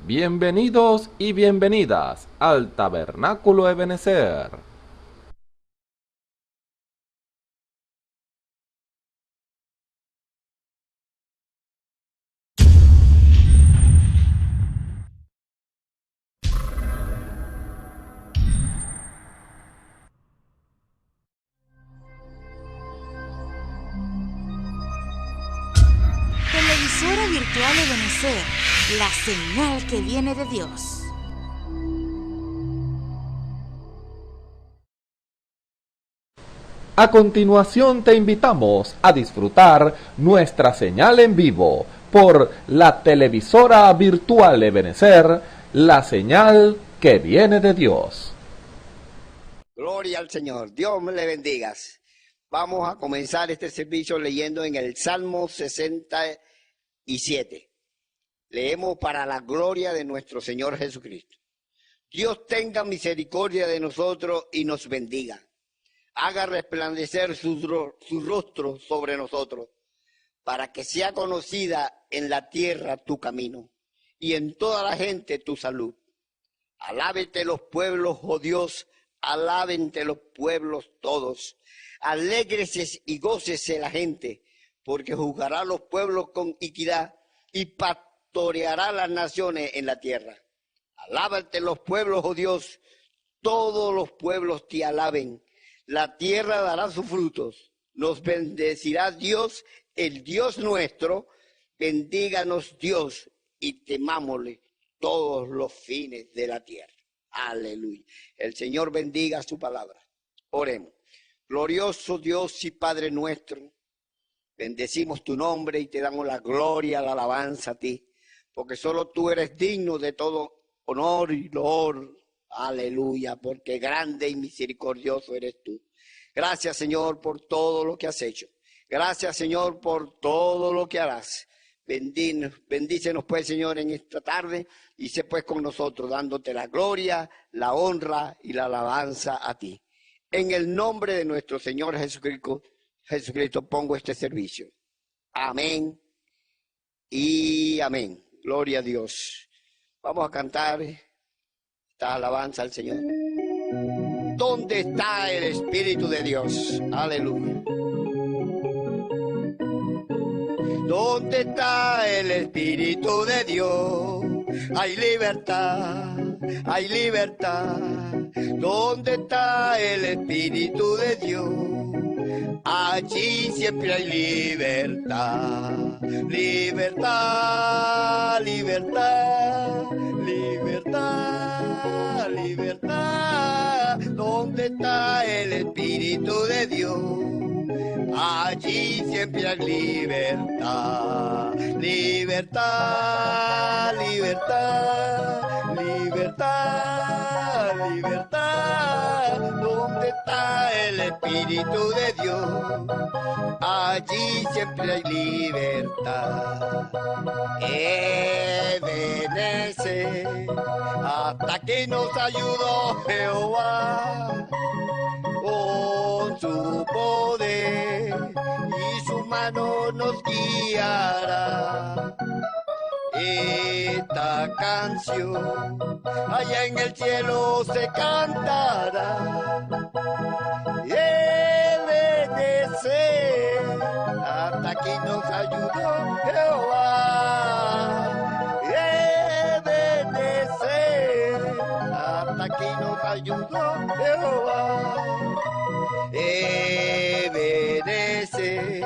Bienvenidos y bienvenidas al Tabernáculo Ebenezer. Televisora virtual Ebenezer, la señal que viene de Dios. A continuación te invitamos a disfrutar nuestra señal en vivo por la televisora virtual Ebenezer, la señal que viene de Dios. Gloria al Señor. Dios me le bendiga. Vamos a comenzar este servicio leyendo en el Salmo 67. Leemos para la gloria de nuestro Señor Jesucristo. Dios tenga misericordia de nosotros y nos bendiga. Haga resplandecer su rostro sobre nosotros, para que sea conocida en la tierra tu camino y en toda la gente tu salud. Alábete los pueblos, oh Dios, alábente los pueblos todos. Alégrese y gócese la gente, porque juzgará los pueblos con equidad y pastoreará las naciones en la tierra. Alábate los pueblos, oh Dios, todos los pueblos te alaben. La tierra dará sus frutos. Nos bendecirá Dios, el Dios nuestro. Bendíganos Dios y temámosle todos los fines de la tierra. Aleluya. El Señor bendiga su palabra. Oremos. Glorioso Dios y Padre nuestro, bendecimos tu nombre y te damos la gloria, la alabanza a ti, porque solo tú eres digno de todo honor y loor. Aleluya, porque grande y misericordioso eres tú. Gracias, Señor, por todo lo que has hecho. Gracias, Señor, por todo lo que harás. Bendícenos pues, Señor, en esta tarde y sé pues con nosotros, dándote la gloria, la honra y la alabanza a ti. En el nombre de nuestro Señor Jesucristo pongo este servicio. Amén y amén. Gloria a Dios. Vamos a cantar esta alabanza al Señor. ¿Dónde está el Espíritu de Dios? Aleluya. ¿Dónde está el Espíritu de Dios? Hay libertad, hay libertad. ¿Dónde está el Espíritu de Dios? Allí siempre hay libertad, libertad, libertad, libertad, libertad. ¿Dónde está el Espíritu de Dios? Allí siempre hay libertad, libertad, libertad, libertad, libertad. ¿Dónde está el Espíritu de Dios? Allí siempre hay libertad. Ebenecer, hasta que nos ayudó Jehová con su poder y su mano nos guiará. Esta canción allá en el cielo se cantará. Ebenecer, hasta aquí nos ayudó Jehová. Ebenecer, hasta aquí nos ayudó Jehová. Ebenecer,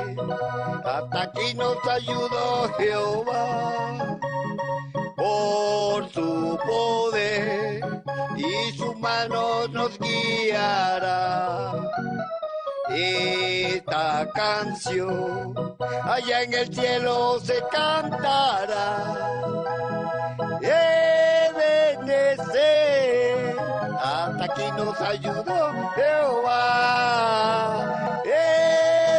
hasta aquí nos ayudó Jehová. Por su poder y su mano nos guiará. Esta canción allá en el cielo se cantará. Ebenecer, hasta aquí nos ayudó Jehová.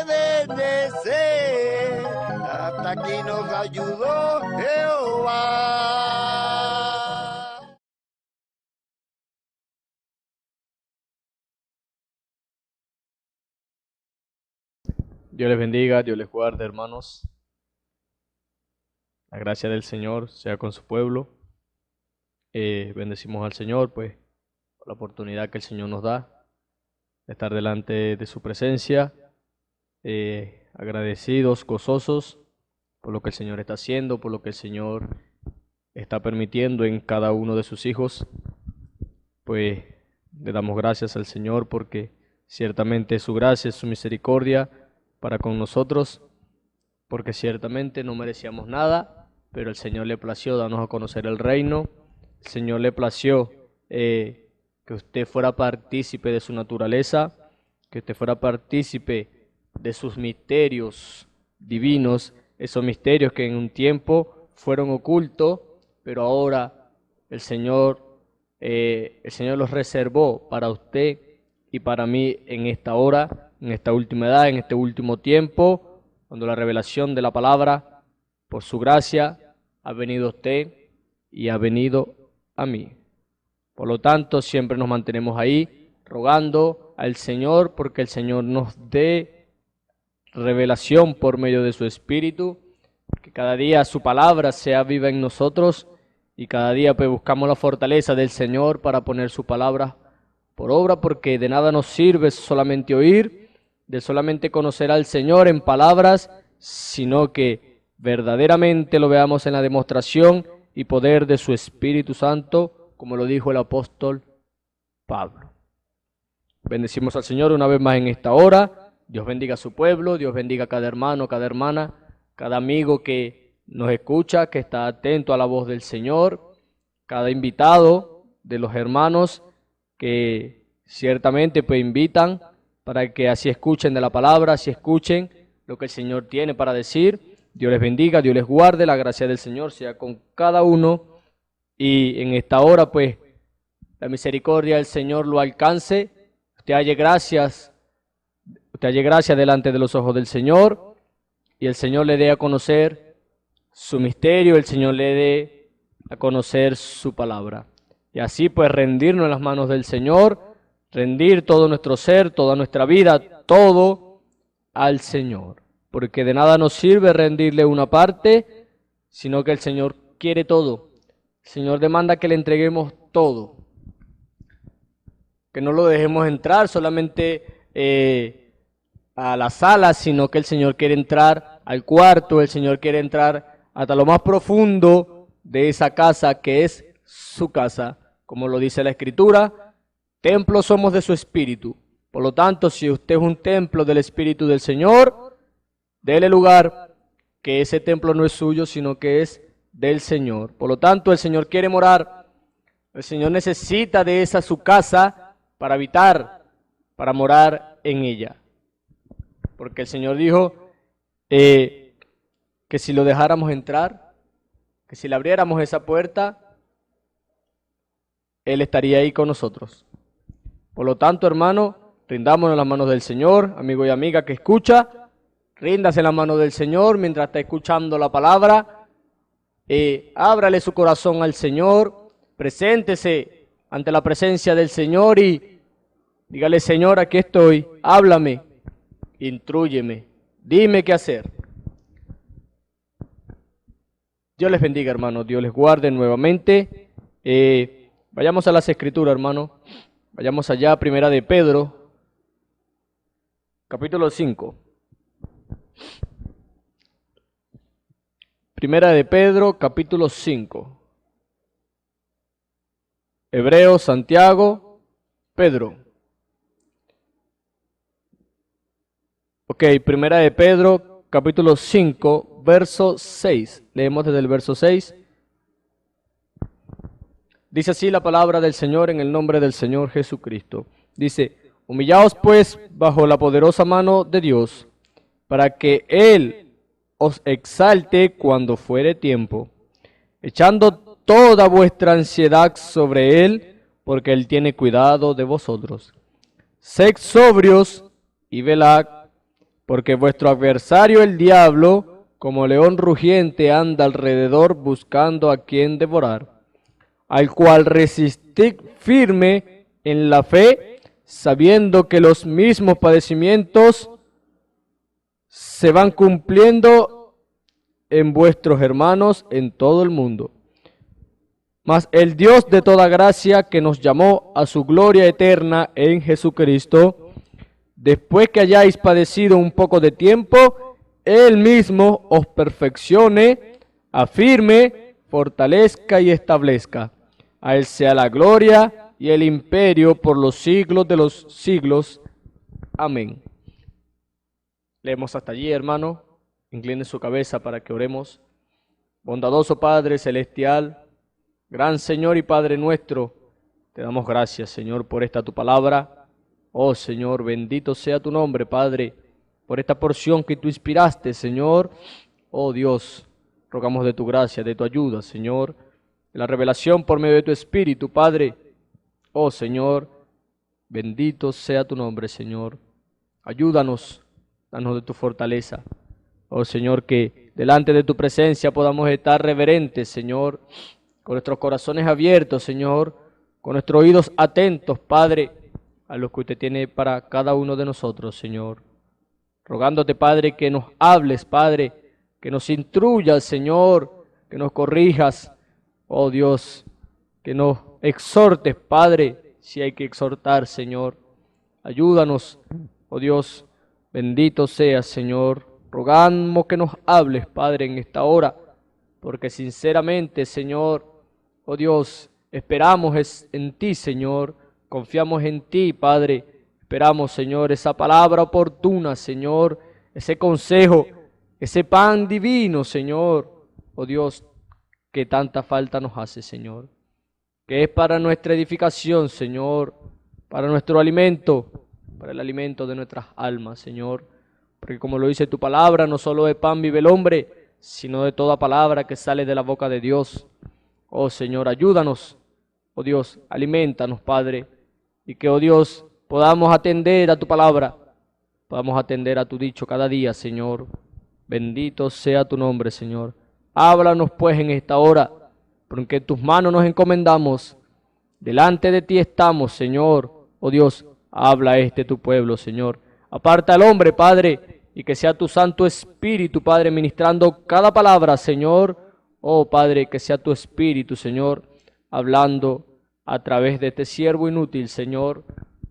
Ebenecer, hasta aquí nos ayudó Jehová. Dios les bendiga, Dios les guarde, hermanos. La gracia del Señor sea con su pueblo. Bendecimos al Señor, pues, por la oportunidad que el Señor nos da de estar delante de su presencia, agradecidos, gozosos por lo que el Señor está haciendo, por lo que el Señor está permitiendo en cada uno de sus hijos. Pues le damos gracias al Señor porque ciertamente es su gracia, es su misericordia para con nosotros, porque ciertamente no merecíamos nada, pero el Señor le plació darnos a conocer el reino. El Señor le plació que usted fuera partícipe de su naturaleza, que usted fuera partícipe de sus misterios divinos, esos misterios que en un tiempo fueron ocultos, pero ahora el Señor los reservó para usted y para mí en esta hora, en esta última edad, en este último tiempo, cuando la revelación de la palabra, por su gracia, ha venido a usted y ha venido a mí. Por lo tanto, siempre nos mantenemos ahí, rogando al Señor, porque el Señor nos dé revelación por medio de su Espíritu, que cada día su palabra sea viva en nosotros, y cada día pues buscamos la fortaleza del Señor para poner su palabra por obra, porque de nada nos sirve solamente oír, de solamente conocer al Señor en palabras, sino que verdaderamente lo veamos en la demostración y poder de su Espíritu Santo, como lo dijo el apóstol Pablo. Bendecimos al Señor una vez más en esta hora. Dios bendiga a su pueblo, Dios bendiga a cada hermano, cada hermana, cada amigo que nos escucha, que está atento a la voz del Señor, cada invitado de los hermanos que ciertamente pues invitan para que así escuchen de la palabra, así escuchen lo que el Señor tiene para decir. Dios les bendiga, Dios les guarde, la gracia del Señor sea con cada uno, y en esta hora pues la misericordia del Señor lo alcance, usted halle gracias delante de los ojos del Señor, y el Señor le dé a conocer su misterio, el Señor le dé a conocer su palabra. Y así pues rendirnos en las manos del Señor, rendir todo nuestro ser, toda nuestra vida, todo al Señor. Porque de nada nos sirve rendirle una parte, sino que el Señor quiere todo. El Señor demanda que le entreguemos todo. Que no lo dejemos entrar solamente a la sala, sino que el Señor quiere entrar al cuarto, el Señor quiere entrar hasta lo más profundo de esa casa que es su casa. Como lo dice la Escritura, templo somos de su Espíritu. Por lo tanto, si usted es un templo del Espíritu del Señor, dele lugar, que ese templo no es suyo, sino que es del Señor. Por lo tanto, el Señor quiere morar. El Señor necesita de esa su casa para habitar, para morar en ella. Porque el Señor dijo que si lo dejáramos entrar, que si le abriéramos esa puerta, Él estaría ahí con nosotros. Por lo tanto, hermano, rindámonos en las manos del Señor, amigo y amiga que escucha, ríndase en las manos del Señor mientras está escuchando la palabra, ábrale su corazón al Señor, preséntese ante la presencia del Señor y dígale: Señor, aquí estoy, háblame, intrúyeme, dime qué hacer. Dios les bendiga, hermano, Dios les guarde nuevamente. Vayamos a las Escrituras, hermano. Vayamos allá, Primera de Pedro, capítulo 5. Primera de Pedro, capítulo 5. Hebreos, Santiago, Pedro. Ok, Primera de Pedro, capítulo 5, verso 6. Leemos desde el verso 6. Dice así la palabra del Señor en el nombre del Señor Jesucristo. Dice: humillaos pues bajo la poderosa mano de Dios, para que Él os exalte cuando fuere tiempo, echando toda vuestra ansiedad sobre Él, porque Él tiene cuidado de vosotros. Sed sobrios y velad, porque vuestro adversario el diablo, como león rugiente, anda alrededor buscando a quien devorar, al cual resistid firme en la fe, sabiendo que los mismos padecimientos se van cumpliendo en vuestros hermanos en todo el mundo. Mas el Dios de toda gracia, que nos llamó a su gloria eterna en Jesucristo, después que hayáis padecido un poco de tiempo, Él mismo os perfeccione, afirme, fortalezca y establezca. A Él sea la gloria y el imperio por los siglos de los siglos. Amén. Leemos hasta allí, hermano. Incline su cabeza para que oremos. Bondadoso Padre celestial, gran Señor y Padre nuestro, te damos gracias, Señor, por esta tu palabra. Oh Señor, bendito sea tu nombre, Padre, por esta porción que tú inspiraste, Señor. Oh Dios, rogamos de tu gracia, de tu ayuda, Señor, de la revelación por medio de tu Espíritu, Padre. Oh Señor, bendito sea tu nombre, Señor. Ayúdanos, danos de tu fortaleza. Oh Señor, que delante de tu presencia podamos estar reverentes, Señor, con nuestros corazones abiertos, Señor, con nuestros oídos atentos, Padre, a lo que usted tiene para cada uno de nosotros, Señor. Rogándote, Padre, que nos hables, Padre, que nos instruyas, Señor, que nos corrijas, oh Dios, que nos exhortes, Padre, si hay que exhortar, Señor. Ayúdanos, oh Dios, bendito seas, Señor. Rogamos que nos hables, Padre, en esta hora, porque sinceramente, Señor, oh Dios, esperamos en ti, Señor, confiamos en ti, Padre, esperamos, Señor, esa palabra oportuna, Señor, ese consejo, ese pan divino, Señor, oh Dios, que tanta falta nos hace, Señor, que es para nuestra edificación, Señor, para nuestro alimento, para el alimento de nuestras almas, Señor. Porque como lo dice tu palabra, no solo de pan vive el hombre, sino de toda palabra que sale de la boca de Dios. Oh Señor, ayúdanos. Oh Dios, alimentanos, Padre. Y que, oh Dios, podamos atender a tu palabra. Podamos atender a tu dicho cada día, Señor. Bendito sea tu nombre, Señor. Háblanos pues en esta hora, porque en tus manos nos encomendamos. Delante de ti estamos, Señor. Oh Dios, habla a tu pueblo, Señor. Aparta al hombre, Padre, y que sea tu Santo Espíritu, Padre, ministrando cada palabra, Señor. Oh, Padre, que sea tu Espíritu, Señor, hablando a través de este siervo inútil, Señor.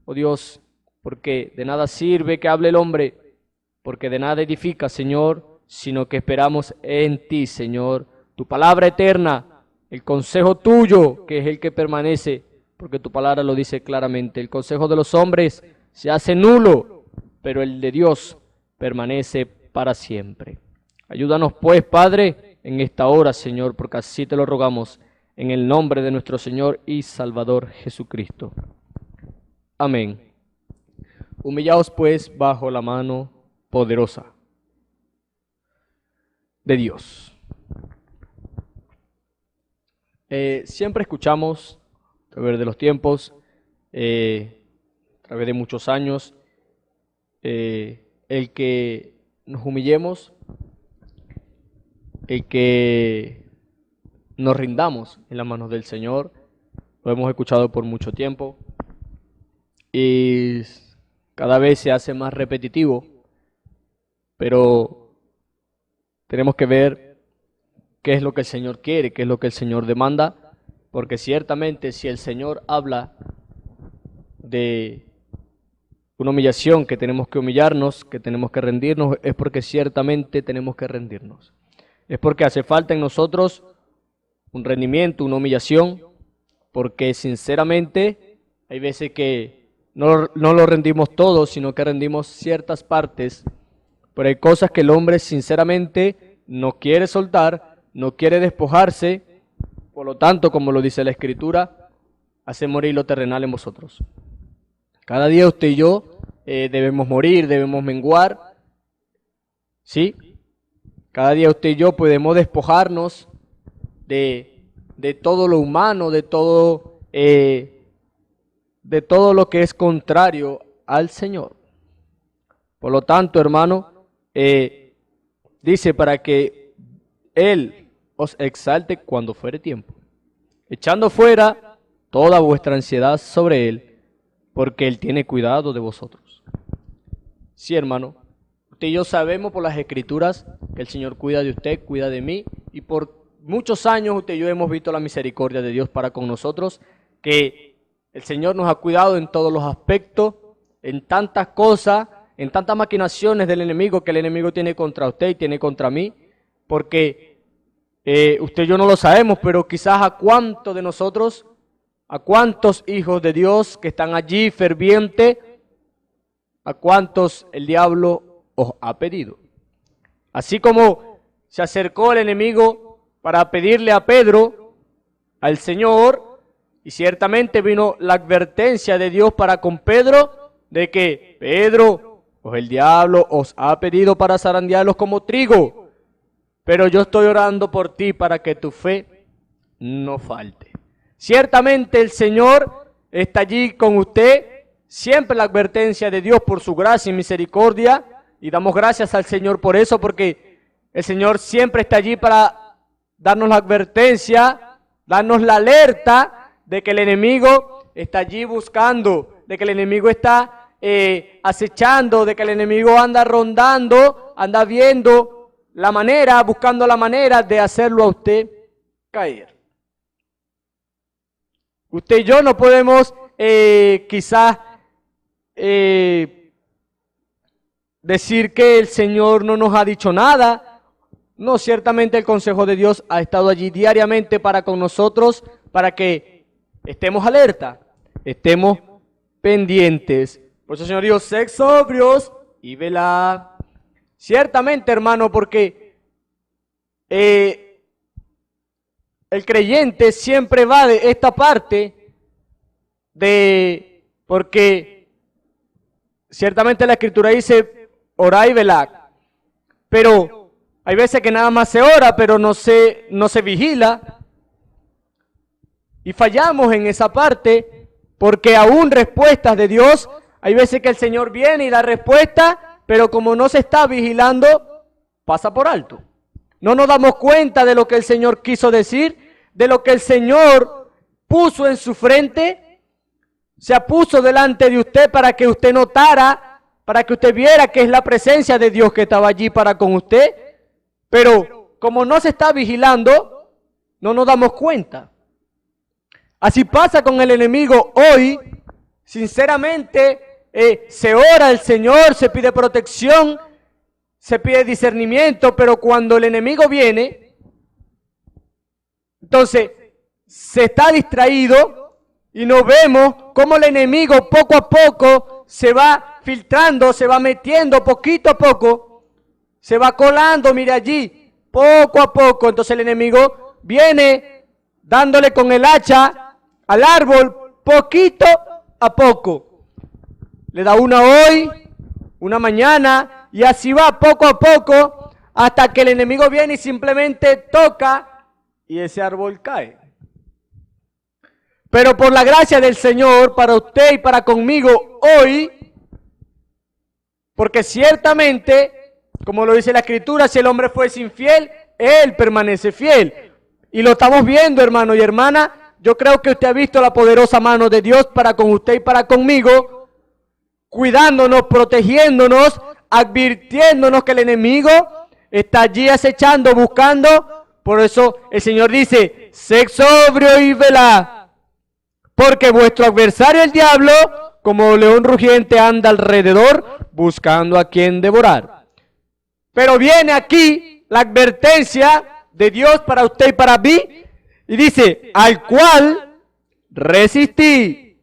Oh Dios, porque de nada sirve que hable el hombre, porque de nada edifica, Señor, sino que esperamos en ti, Señor. Tu palabra eterna, el consejo tuyo, que es el que permanece, porque tu palabra lo dice claramente. El consejo de los hombres se hace nulo, pero el de Dios permanece para siempre. Ayúdanos pues, Padre, en esta hora, Señor, porque así te lo rogamos, en el nombre de nuestro Señor y Salvador Jesucristo. Amén. Humillaos pues bajo la mano poderosa de Dios. Siempre escuchamos, a través de los tiempos, a través de muchos años, el que nos humillemos, el que nos rindamos en las manos del Señor. Lo hemos escuchado por mucho tiempo y cada vez se hace más repetitivo, pero tenemos que ver qué es lo que el Señor quiere, qué es lo que el Señor demanda, porque ciertamente si el Señor habla de una humillación, que tenemos que humillarnos, que tenemos que rendirnos, es porque ciertamente tenemos que rendirnos. Es porque hace falta en nosotros un rendimiento, una humillación, porque sinceramente hay veces que no lo rendimos todo, sino que rendimos ciertas partes, pero hay cosas que el hombre sinceramente no quiere soltar, no quiere despojarse, por lo tanto, como lo dice la Escritura, hace morir lo terrenal en vosotros. Cada día usted y yo debemos morir, debemos menguar, ¿sí? Cada día usted y yo podemos despojarnos de todo lo humano, de todo lo que es contrario al Señor. Por lo tanto, hermano, dice para que Él os exalte cuando fuere tiempo, echando fuera toda vuestra ansiedad sobre Él, porque Él tiene cuidado de vosotros. Sí, hermano, usted y yo sabemos por las Escrituras que el Señor cuida de usted, cuida de mí, y por muchos años usted y yo hemos visto la misericordia de Dios para con nosotros, que el Señor nos ha cuidado en todos los aspectos, en tantas cosas, en tantas maquinaciones del enemigo que el enemigo tiene contra usted y tiene contra mí, porque usted y yo no lo sabemos, pero quizás a cuántos de nosotros, a cuántos hijos de Dios que están allí fervientes, a cuántos el diablo os ha pedido. Así como se acercó el enemigo para pedirle a Pedro, al Señor, y ciertamente vino la advertencia de Dios para con Pedro, de que Pedro, pues el diablo os ha pedido para zarandearlos como trigo, pero yo estoy orando por ti para que tu fe no falte. Ciertamente el Señor está allí con usted, siempre la advertencia de Dios por su gracia y misericordia, y damos gracias al Señor por eso, porque el Señor siempre está allí para darnos la advertencia, darnos la alerta de que el enemigo está allí buscando, de que el enemigo está acechando, de que el enemigo anda rondando, anda viendo la manera, buscando la manera de hacerlo a usted caer. Usted y yo no podemos quizás decir que el Señor no nos ha dicho nada. No, ciertamente el consejo de Dios ha estado allí diariamente para con nosotros, para que estemos alerta, estemos pendientes. Por eso el Señor dijo, sed sobrios y velad. Ciertamente, hermano, porque el creyente siempre va de esta parte porque ciertamente la Escritura dice, orad y velad, pero hay veces que nada más se ora, pero no se vigila, y fallamos en esa parte, porque aún respuestas de Dios, hay veces que el Señor viene y da respuesta, pero como no se está vigilando, pasa por alto. No nos damos cuenta de lo que el Señor quiso decir, de lo que el Señor puso en su frente, se puso delante de usted para que usted notara, para que usted viera que es la presencia de Dios que estaba allí para con usted, pero como no se está vigilando, no nos damos cuenta. Así pasa con el enemigo hoy. Sinceramente, se ora al Señor, se pide protección, se pide discernimiento, pero cuando el enemigo viene, entonces se está distraído y no vemos cómo el enemigo poco a poco se va filtrando, se va metiendo poquito a poco, se va colando, mire allí, poco a poco. Entonces el enemigo viene dándole con el hacha al árbol poquito a poco. Le da una hoy, una mañana, y así va poco a poco hasta que el enemigo viene y simplemente toca y ese árbol cae. Pero por la gracia del Señor, para usted y para conmigo hoy, porque ciertamente, como lo dice la Escritura, si el hombre fuese infiel, él permanece fiel. Y lo estamos viendo, hermano y hermana. Yo creo que usted ha visto la poderosa mano de Dios para con usted y para conmigo, cuidándonos, protegiéndonos, advirtiéndonos que el enemigo está allí acechando, buscando. Por eso el Señor dice, sed sobrio y velad, porque vuestro adversario el diablo, como león rugiente, anda alrededor buscando a quien devorar. Pero viene aquí la advertencia de Dios para usted y para mí, y dice, al cual resistí,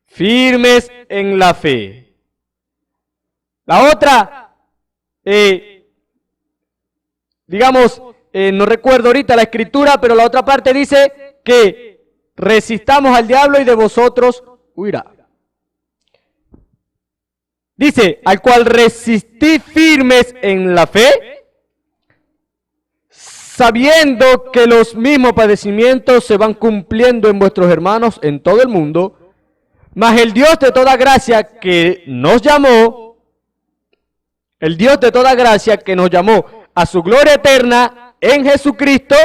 firmes en la fe. La otra, no recuerdo ahorita la Escritura, pero la otra parte dice que resistamos al diablo y de vosotros huirá. Dice, al cual resistí firmes en la fe, sabiendo que los mismos padecimientos se van cumpliendo en vuestros hermanos en todo el mundo, mas el Dios de toda gracia que nos llamó, el Dios de toda gracia que nos llamó a su gloria eterna en Jesucristo,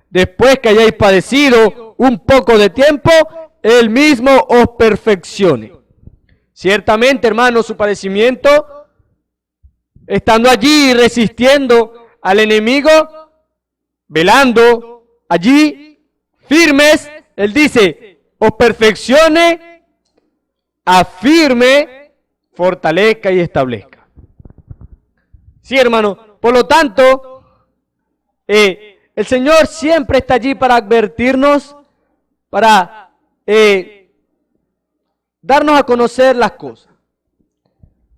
después que hayáis padecido un poco de tiempo, Él mismo os perfeccione. Ciertamente, hermanos, su padecimiento, estando allí resistiendo al enemigo, velando allí, firmes, Él dice, os perfeccione, afirme, fortalezca y establezca. Sí, hermano, por lo tanto, el Señor siempre está allí para advertirnos, para darnos a conocer las cosas.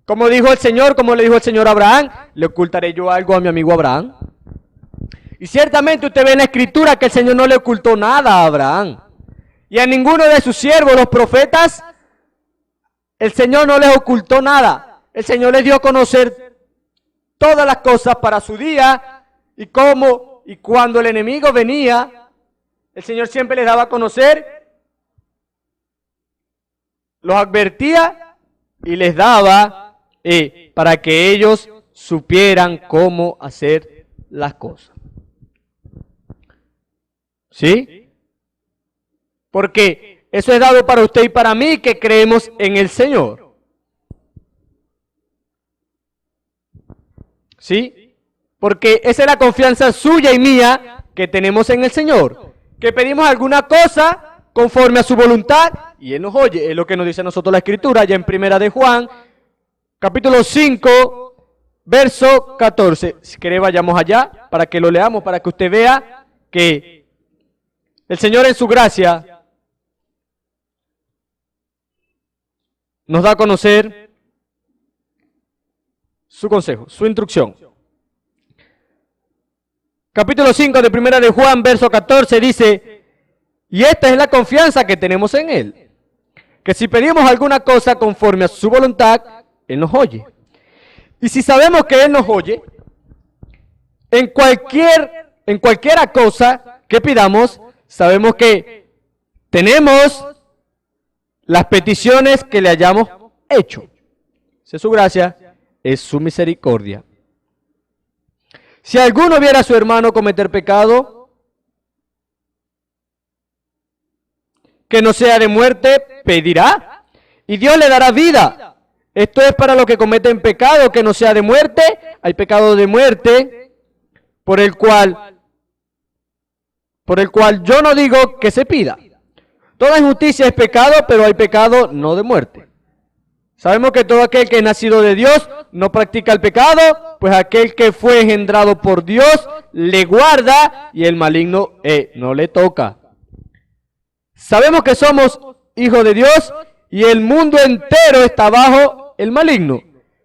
Como dijo el Señor, como le dijo el Señor a Abraham, ¿le ocultaré yo algo a mi amigo Abraham? Y ciertamente usted ve en la Escritura que el Señor no le ocultó nada a Abraham. Y a ninguno de sus siervos, los profetas, el Señor no les ocultó nada. El Señor les dio a conocer todas las cosas para su día y cómo y cuando el enemigo venía, el Señor siempre les daba a conocer, los advertía y les daba para que ellos supieran cómo hacer las cosas. ¿Sí? Porque eso es dado para usted y para mí que creemos en el Señor. ¿Sí? Porque esa es la confianza suya y mía que tenemos en el Señor. Que pedimos alguna cosa conforme a su voluntad y Él nos oye. Es lo que nos dice a nosotros la Escritura, ya en Primera de Juan, capítulo 5, verso 14. Si quiere vayamos allá para que lo leamos, para que usted vea que el Señor en su gracia nos da a conocer su consejo, su instrucción. Capítulo 5 de Primera de Juan, verso 14 dice, y esta es la confianza que tenemos en Él, que si pedimos alguna cosa conforme a su voluntad, Él nos oye. Y si sabemos que Él nos oye, en cualquiera cosa que pidamos, sabemos que tenemos las peticiones que le hayamos hecho. Esa es su gracia, es su misericordia. Si alguno viera a su hermano cometer pecado, que no sea de muerte, pedirá, y Dios le dará vida. Esto es para los que cometen pecado, que no sea de muerte. Hay pecado de muerte, por el cual yo no digo que se pida. Toda injusticia es pecado, pero hay pecado no de muerte. Sabemos que todo aquel que es nacido de Dios no practica el pecado, pues aquel que fue engendrado por Dios le guarda y el maligno no le toca. Sabemos que somos hijos de Dios y el mundo entero está bajo el maligno.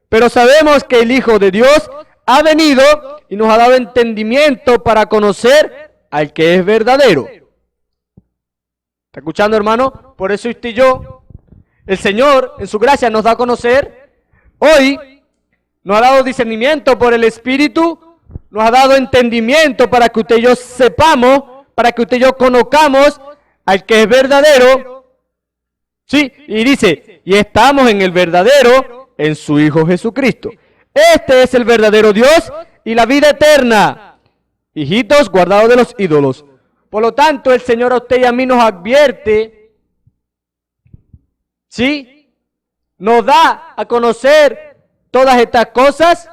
Pero sabemos que el Hijo de Dios ha venido y nos ha dado entendimiento para conocer al que es verdadero. ¿Está escuchando, hermano? Por eso usted y yo, el Señor, en su gracia, nos da a conocer, hoy nos ha dado discernimiento por el Espíritu, nos ha dado entendimiento para que usted y yo sepamos, para que usted y yo conozcamos al que es verdadero, sí, y dice, y estamos en el verdadero, en su Hijo Jesucristo. Este es el verdadero Dios y la vida eterna, hijitos guardados de los ídolos. Por lo tanto, el Señor a usted y a mí nos advierte, ¿sí? Nos da a conocer todas estas cosas,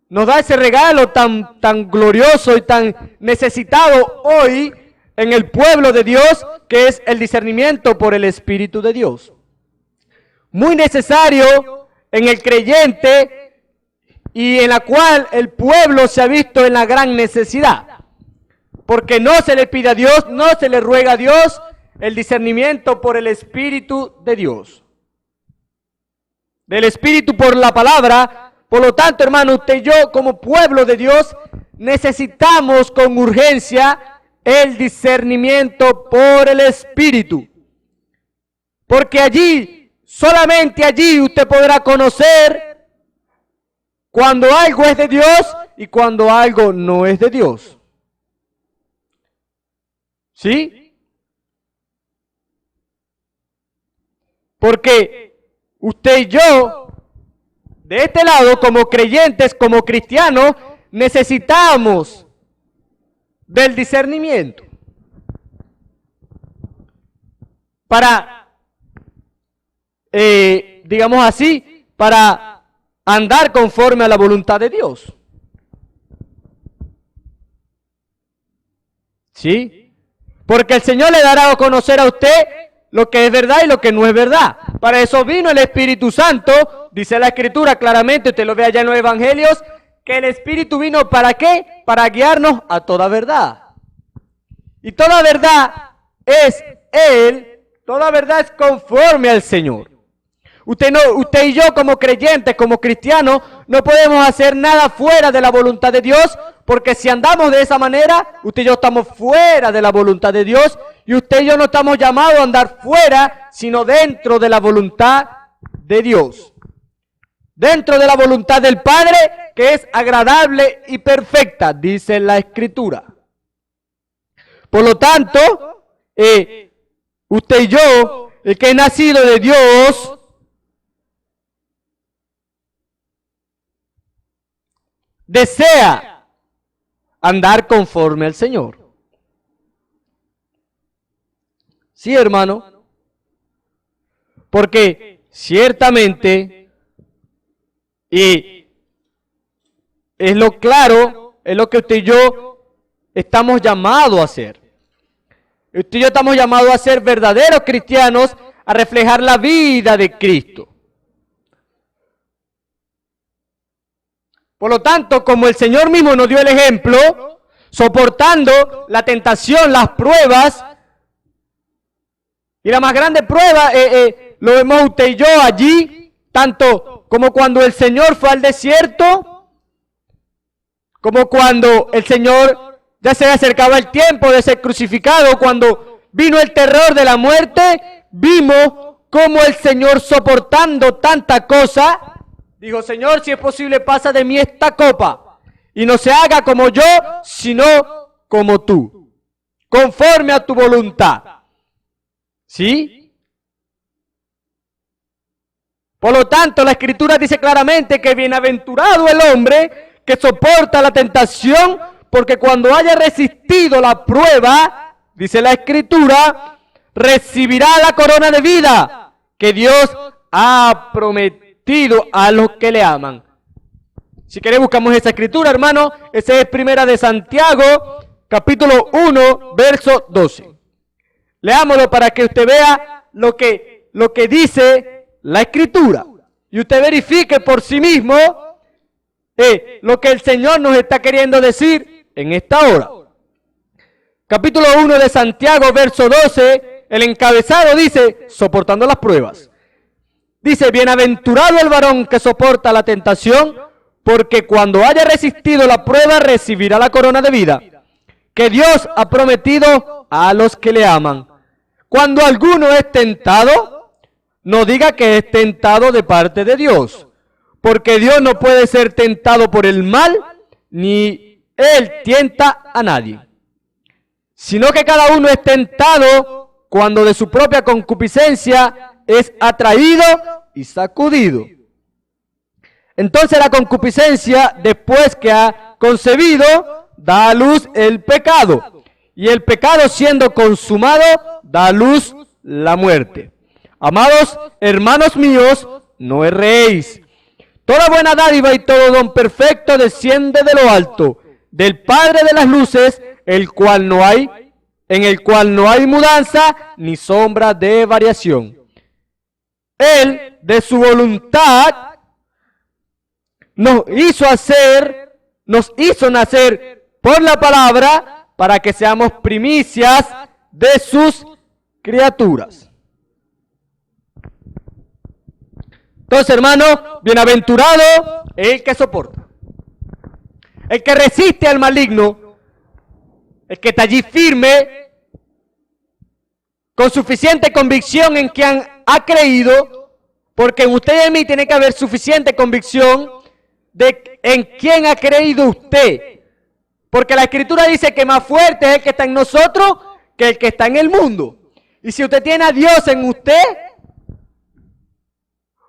nos da ese regalo tan glorioso y tan necesitado hoy en el pueblo de Dios, que es el discernimiento por el Espíritu de Dios. Muy necesario en el creyente y en la cual el pueblo se ha visto en la gran necesidad. Porque no se le pide a Dios, no se le ruega a Dios el discernimiento por el Espíritu de Dios. Del Espíritu por la palabra. Por lo tanto, hermano, usted y yo como pueblo de Dios necesitamos con urgencia el discernimiento por el Espíritu. Porque allí, solamente allí usted podrá conocer cuando algo es de Dios y cuando algo no es de Dios. ¿Sí? Porque usted y yo, de este lado, como creyentes, como cristianos, necesitamos del discernimiento para, digamos así, para andar conforme a la voluntad de Dios. ¿Sí? Porque el Señor le dará a conocer a usted lo que es verdad y lo que no es verdad. Para eso vino el Espíritu Santo, dice la Escritura claramente, usted lo ve allá en los Evangelios, que el Espíritu vino ¿para qué? Para guiarnos a toda verdad. Y toda verdad es Él, toda verdad es conforme al Señor. Usted y yo como creyentes, como cristianos, no podemos hacer nada fuera de la voluntad de Dios, porque si andamos de esa manera, usted y yo estamos fuera de la voluntad de Dios, y usted y yo no estamos llamados a andar fuera, sino dentro de la voluntad de Dios. Dentro de la voluntad del Padre, que es agradable y perfecta, dice la Escritura. Por lo tanto, usted y yo, el que es nacido de Dios, desea andar conforme al Señor. Sí, hermano. Porque ciertamente, y es lo claro, es lo que usted y yo estamos llamados a hacer. Usted y yo estamos llamados a ser verdaderos cristianos, a reflejar la vida de Cristo. Por lo tanto, como el Señor mismo nos dio el ejemplo, soportando la tentación, las pruebas, y la más grande prueba lo vemos usted y yo allí, tanto como cuando el Señor fue al desierto, como cuando el Señor ya se acercaba el tiempo de ser crucificado, cuando vino el terror de la muerte, vimos cómo el Señor soportando tanta cosa, dijo, Señor, si es posible, pasa de mí esta copa, y no se haga como yo, sino como tú, conforme a tu voluntad. ¿Sí? Por lo tanto, la Escritura dice claramente que bienaventurado el hombre que soporta la tentación, porque cuando haya resistido la prueba, dice la Escritura, recibirá la corona de vida que Dios ha prometido a los que le aman. Si querés buscamos esa escritura, hermano. Esa es primera de Santiago, capítulo 1, verso 12. Leámoslo para que usted vea lo que dice la escritura. Y usted verifique por sí mismo lo que el Señor nos está queriendo decir en esta hora. Capítulo 1 de Santiago, verso 12, el encabezado dice, soportando las pruebas. Dice, bienaventurado el varón que soporta la tentación, porque cuando haya resistido la prueba recibirá la corona de vida que Dios ha prometido a los que le aman. Cuando alguno es tentado, no diga que es tentado de parte de Dios, porque Dios no puede ser tentado por el mal, ni Él tienta a nadie, sino que cada uno es tentado cuando de su propia concupiscencia es atraído y sacudido. Entonces la concupiscencia, después que ha concebido, da a luz el pecado, y el pecado siendo consumado, da a luz la muerte. Amados hermanos míos, no erréis. Toda buena dádiva y todo don perfecto desciende de lo alto, del Padre de las luces, en el cual no hay mudanza ni sombra de variación. Él, de su voluntad, nos hizo nacer por la palabra para que seamos primicias de sus criaturas. Entonces, hermano, bienaventurado el que soporta, el que resiste al maligno, el que está allí firme, con suficiente convicción en quien ha creído, porque en usted y en mí tiene que haber suficiente convicción de en quién ha creído usted. Porque la Escritura dice que más fuerte es el que está en nosotros que el que está en el mundo. Y si usted tiene a Dios en usted,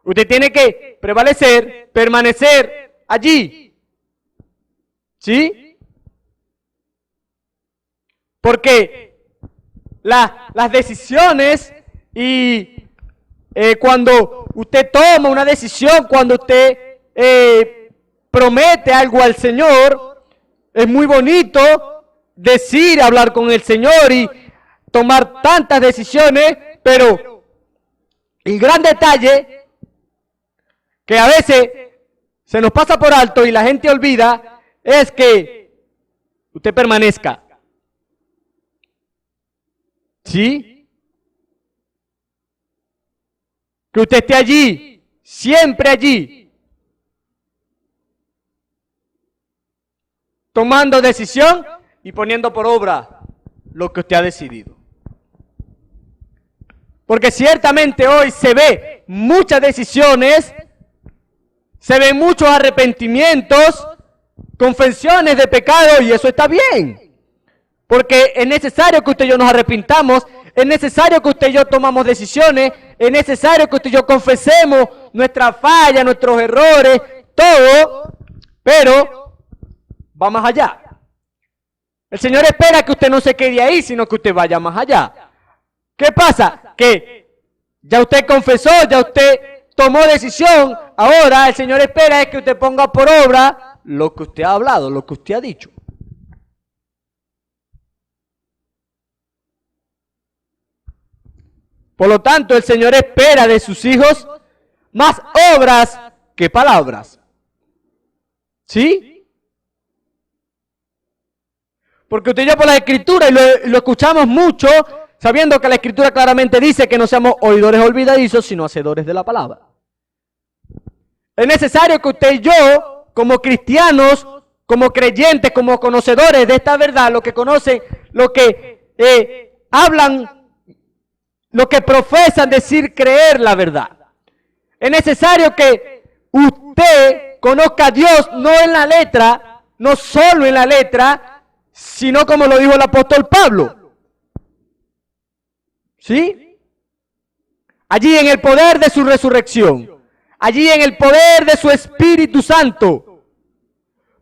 usted tiene que prevalecer, permanecer allí. ¿Sí? Porque las decisiones y cuando usted toma una decisión, cuando usted promete algo al Señor, es muy bonito decir, hablar con el Señor y tomar tantas decisiones, pero el gran detalle que a veces se nos pasa por alto y la gente olvida es que usted permanezca. ¿Sí? Que usted esté allí, siempre allí, tomando decisión y poniendo por obra lo que usted ha decidido. Porque ciertamente hoy se ve muchas decisiones, se ven muchos arrepentimientos, confesiones de pecado, y eso está bien. Porque es necesario que usted y yo nos arrepintamos, es necesario que usted y yo tomamos decisiones, es necesario que usted y yo confesemos nuestras fallas, nuestros errores, todo, pero va más allá. El Señor espera que usted no se quede ahí, sino que usted vaya más allá. ¿Qué pasa? Que ya usted confesó, ya usted tomó decisión, ahora el Señor espera es que usted ponga por obra lo que usted ha hablado, lo que usted ha dicho. Por lo tanto, el Señor espera de sus hijos más obras que palabras. ¿Sí? Porque usted y yo por la Escritura, y lo escuchamos mucho, sabiendo que la Escritura claramente dice que no seamos oidores olvidadizos, sino hacedores de la palabra. Es necesario que usted y yo, como cristianos, como creyentes, como conocedores de esta verdad, lo que conocen, lo que hablan, lo que profesan decir creer la verdad. Es necesario que usted conozca a Dios no en la letra, no solo en la letra, sino como lo dijo el apóstol Pablo. ¿Sí? Allí en el poder de su resurrección, allí en el poder de su Espíritu Santo.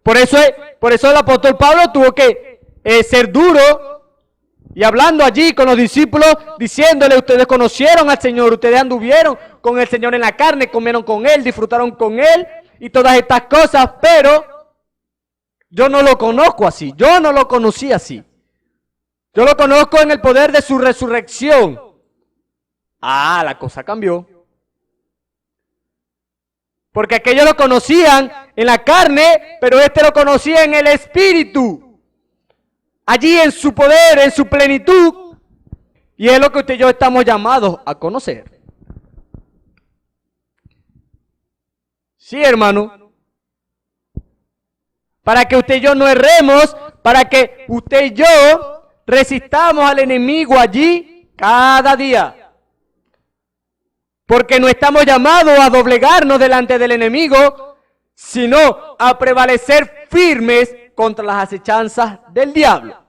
Por eso el apóstol Pablo tuvo que ser duro y hablando allí con los discípulos, diciéndole, ustedes conocieron al Señor, ustedes anduvieron con el Señor en la carne, comieron con Él, disfrutaron con Él y todas estas cosas, pero yo no lo conozco así, yo no lo conocí así. Yo lo conozco en el poder de su resurrección. Ah, la cosa cambió. Porque aquellos lo conocían en la carne, pero este lo conocía en el Espíritu. Allí en su poder, en su plenitud. Y es lo que usted y yo estamos llamados a conocer. Sí, hermano. Para que usted y yo no erremos, para que usted y yo resistamos al enemigo allí cada día. Porque no estamos llamados a doblegarnos delante del enemigo, sino a prevalecer firmes contra las acechanzas del diablo.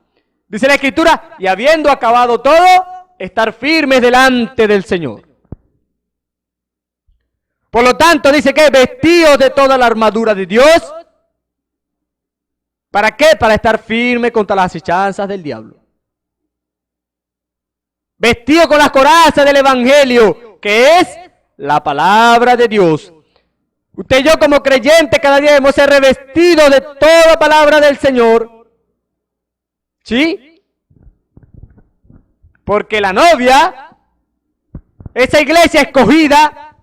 Dice la Escritura, y habiendo acabado todo, estar firmes delante del Señor. Por lo tanto, dice que vestidos de toda la armadura de Dios. ¿Para qué? Para estar firme contra las acechanzas del diablo. Vestido con las corazas del Evangelio, que es la palabra de Dios. Usted y yo como creyentes cada día debemos ser revestidos de toda palabra del Señor. ¿Sí? Porque la novia, esa iglesia escogida,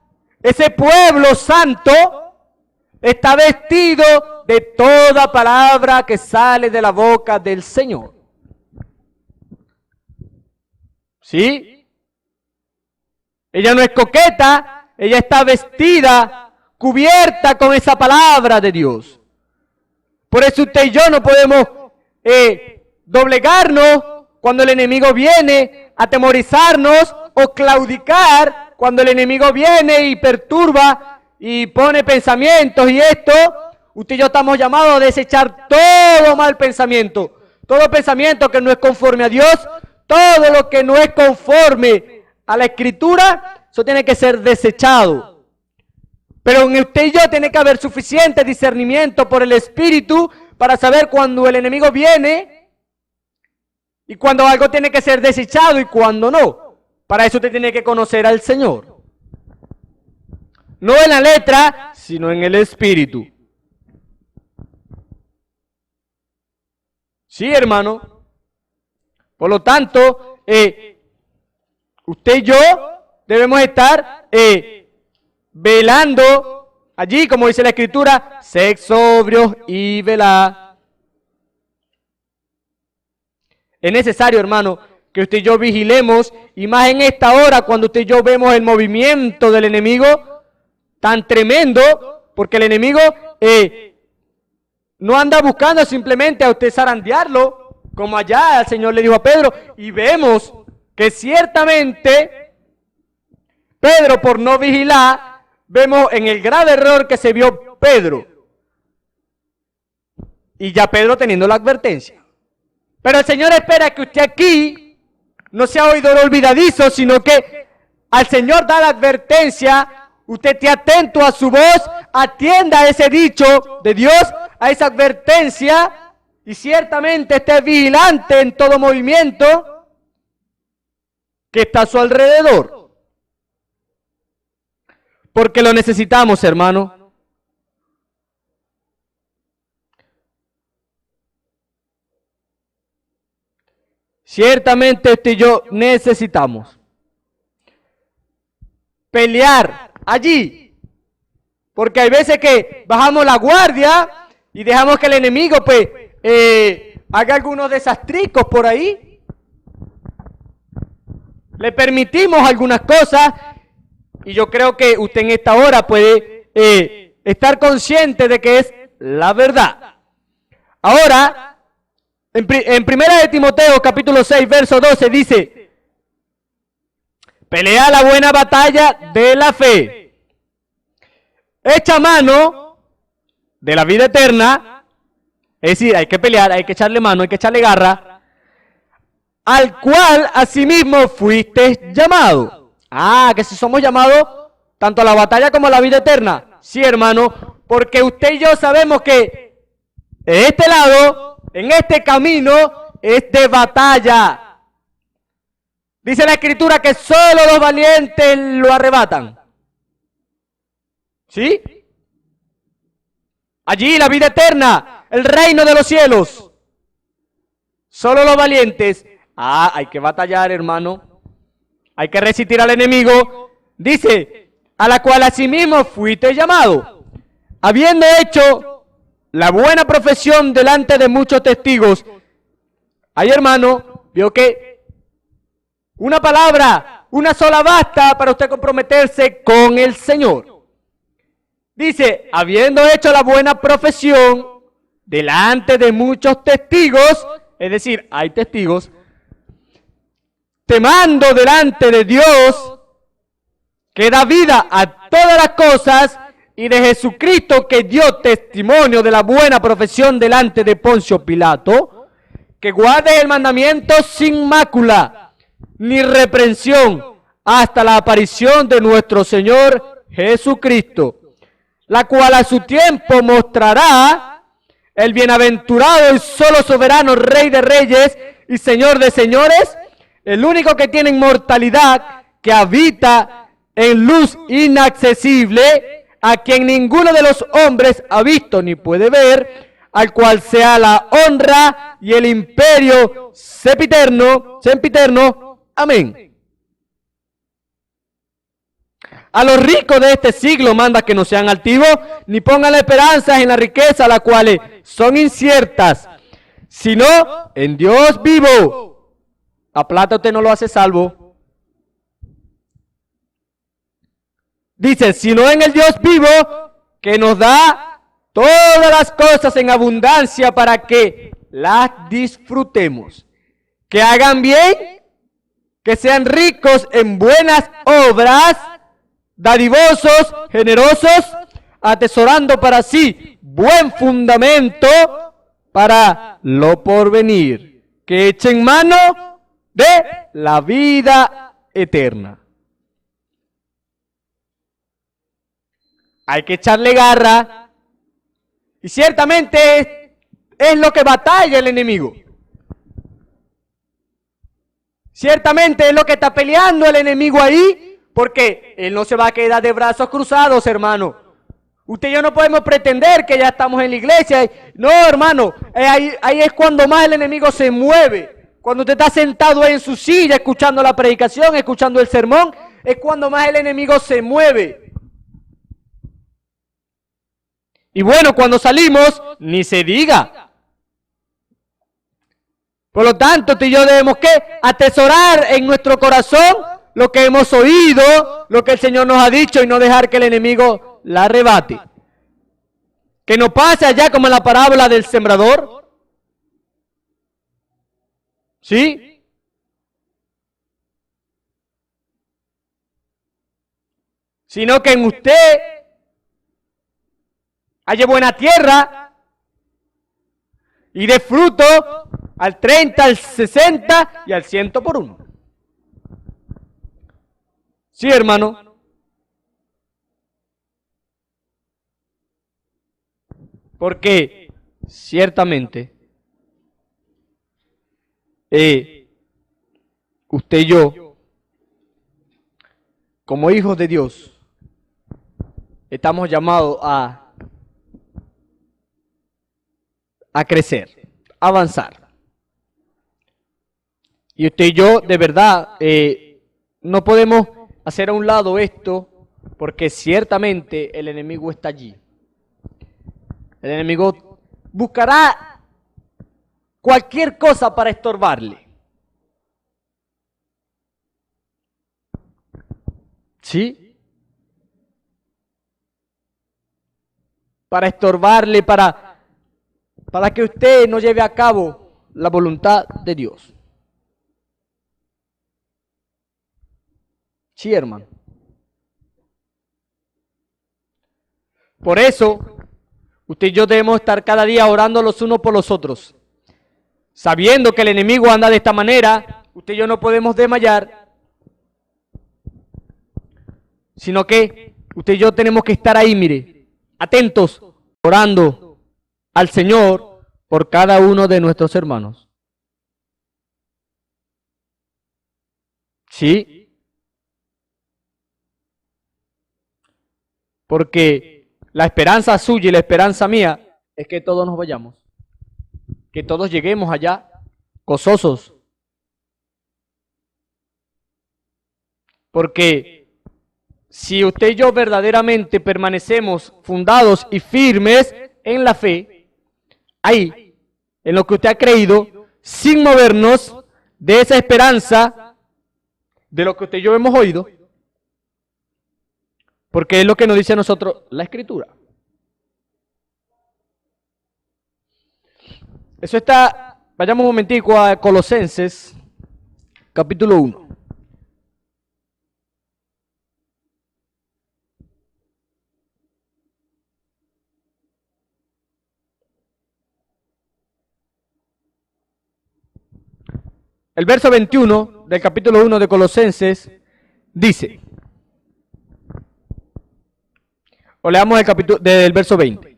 ese pueblo santo, está vestido de toda palabra que sale de la boca del Señor. ¿Sí? Ella no es coqueta, ella está vestida, cubierta con esa palabra de Dios. Por eso usted y yo no podemos doblegarnos cuando el enemigo viene, atemorizarnos o claudicar cuando el enemigo viene y perturba y pone pensamientos y esto. Usted y yo estamos llamados a desechar todo mal pensamiento, todo pensamiento que no es conforme a Dios, todo lo que no es conforme a la Escritura, eso tiene que ser desechado. Pero en usted y yo tiene que haber suficiente discernimiento por el Espíritu para saber cuando el enemigo viene y cuando algo tiene que ser desechado y cuando no. Para eso usted tiene que conocer al Señor. No en la letra, sino en el Espíritu. Sí, hermano. Por lo tanto, usted y yo debemos estar velando allí, como dice la Escritura, sed sobrios y velad. Es necesario, hermano, que usted y yo vigilemos, y más en esta hora cuando usted y yo vemos el movimiento del enemigo tan tremendo, porque el enemigo no anda buscando simplemente a usted zarandearlo, como allá el Señor le dijo a Pedro, y vemos que ciertamente Pedro, por no vigilar, vemos en el grave error que se vio Pedro, y ya Pedro teniendo la advertencia. Pero el Señor espera que usted aquí no sea oidor olvidadizo, sino que al Señor da la advertencia, usted esté atento a su voz, atienda a ese dicho de Dios, a esa advertencia, y ciertamente esté vigilante en todo movimiento que está a su alrededor. Porque lo necesitamos, hermano. Ciertamente usted y yo necesitamos pelear allí, porque hay veces que bajamos la guardia y dejamos que el enemigo pues haga algunos desastricos por ahí. Le permitimos algunas cosas, y yo creo que usted en esta hora puede estar consciente de que es la verdad. Ahora, en 1 de Timoteo, capítulo 6, verso 12, dice: pelea la buena batalla de la fe, echa mano de la vida eterna, es decir, hay que pelear, hay que echarle mano, hay que echarle garra, al cual asimismo fuiste llamado. Que si somos llamados tanto a la batalla como a la vida eterna. Sí, hermano, porque usted y yo sabemos que en este lado, en este camino, es de batalla. Dice la Escritura que solo los valientes lo arrebatan. ¿Sí? Allí la vida eterna, el reino de los cielos. Solo los valientes. Hay que batallar, hermano. Hay que resistir al enemigo. Dice, a la cual asimismo fuiste llamado, habiendo hecho la buena profesión delante de muchos testigos. Ahí, hermano, vio que una palabra, una sola basta para usted comprometerse con el Señor. Dice, habiendo hecho la buena profesión delante de muchos testigos, es decir, hay testigos, te mando delante de Dios, que da vida a todas las cosas, y de Jesucristo, que dio testimonio de la buena profesión delante de Poncio Pilato, que guardes el mandamiento sin mácula ni reprensión hasta la aparición de nuestro Señor Jesucristo, la cual a su tiempo mostrará el bienaventurado y solo soberano Rey de reyes y Señor de señores, el único que tiene inmortalidad, que habita en luz inaccesible, a quien ninguno de los hombres ha visto ni puede ver, al cual sea la honra y el imperio sempiterno. Amén. A los ricos de este siglo manda que no sean altivos, ni pongan la esperanza en la riqueza, las cuales son inciertas, sino en Dios vivo. A plata usted no lo hace salvo. Dice, sino en el Dios vivo, que nos da todas las cosas en abundancia para que las disfrutemos. Que hagan bien, que sean ricos en buenas obras, dadivosos, generosos, atesorando para sí buen fundamento para lo porvenir. Que echen mano de la vida eterna. Hay que echarle garra, y ciertamente es lo que batalla el enemigo. Ciertamente es lo que está peleando el enemigo ahí, porque él no se va a quedar de brazos cruzados, hermano. Usted y yo no podemos pretender que ya estamos en la iglesia. No, hermano, ahí es cuando más el enemigo se mueve. cuando usted está sentado en su silla escuchando la predicación, escuchando el sermón, es cuando más el enemigo se mueve. Y bueno, cuando salimos, ni se diga. Por lo tanto, tú y yo debemos ¿qué? Atesorar en nuestro corazón lo que hemos oído, lo que el Señor nos ha dicho y no dejar que el enemigo la arrebate. Que no pase allá como en la parábola del sembrador. ¿Sí? Sino que en usted haya buena tierra y dé fruto al 30, al 60 y al 100 por uno. Sí, hermano. Porque ciertamente usted y yo, como hijos de Dios, estamos llamados a crecer, a avanzar. Y usted y yo, de verdad, no podemos hacer a un lado esto, porque ciertamente el enemigo está allí. El enemigo buscará cualquier cosa para estorbarle. ¿Sí? Para estorbarle, para que usted no lleve a cabo la voluntad de Dios. Sí, hermano. Por eso, usted y yo debemos estar cada día orando los unos por los otros. Sabiendo que el enemigo anda de esta manera, usted y yo no podemos desmayar, sino que usted y yo tenemos que estar ahí, mire, atentos, orando al Señor por cada uno de nuestros hermanos. ¿Sí? Porque la esperanza suya y la esperanza mía es que todos nos vayamos. Que todos lleguemos allá gozosos. Porque si usted y yo verdaderamente permanecemos fundados y firmes en la fe, ahí, en lo que usted ha creído, sin movernos de esa esperanza, de lo que usted y yo hemos oído, porque es lo que nos dice a nosotros la Escritura. Eso está, vayamos un momentico a Colosenses, capítulo 1. El verso 21 del capítulo 1 de Colosenses dice, o leamos el capítulo del verso 20.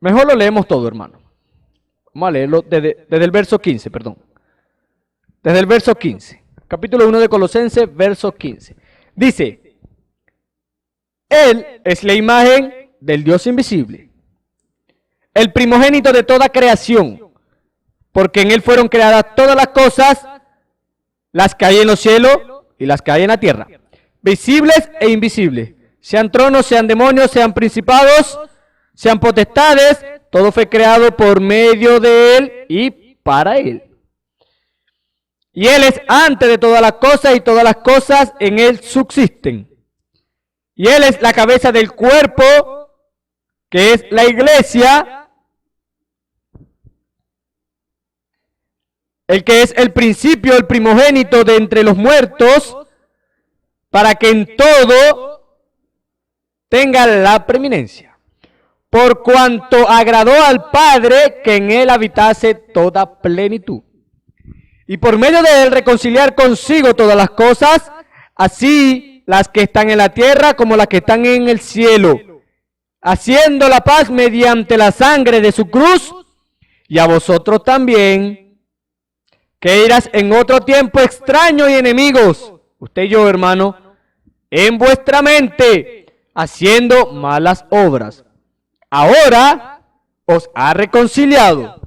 Mejor lo leemos todo, hermano. Vamos a leerlo desde el verso 15, perdón. Desde el verso 15. Capítulo 1 de Colosenses, verso 15. Dice, Él es la imagen del Dios invisible, el primogénito de toda creación, porque en Él fueron creadas todas las cosas, las que hay en los cielos y las que hay en la tierra, visibles e invisibles, sean tronos, sean demonios, sean principados, sean potestades, todo fue creado por medio de Él y para Él. Y Él es antes de todas las cosas y todas las cosas en Él subsisten. Y Él es la cabeza del cuerpo, que es la iglesia, el que es el principio, el primogénito de entre los muertos, para que en todo tenga la preeminencia. Por cuanto agradó al Padre que en Él habitase toda plenitud. Y por medio de Él reconciliar consigo todas las cosas, así las que están en la tierra como las que están en el cielo, haciendo la paz mediante la sangre de su cruz, y a vosotros también, que eras en otro tiempo extraños y enemigos, usted y yo, hermano, en vuestra mente, haciendo malas obras. Ahora os ha reconciliado.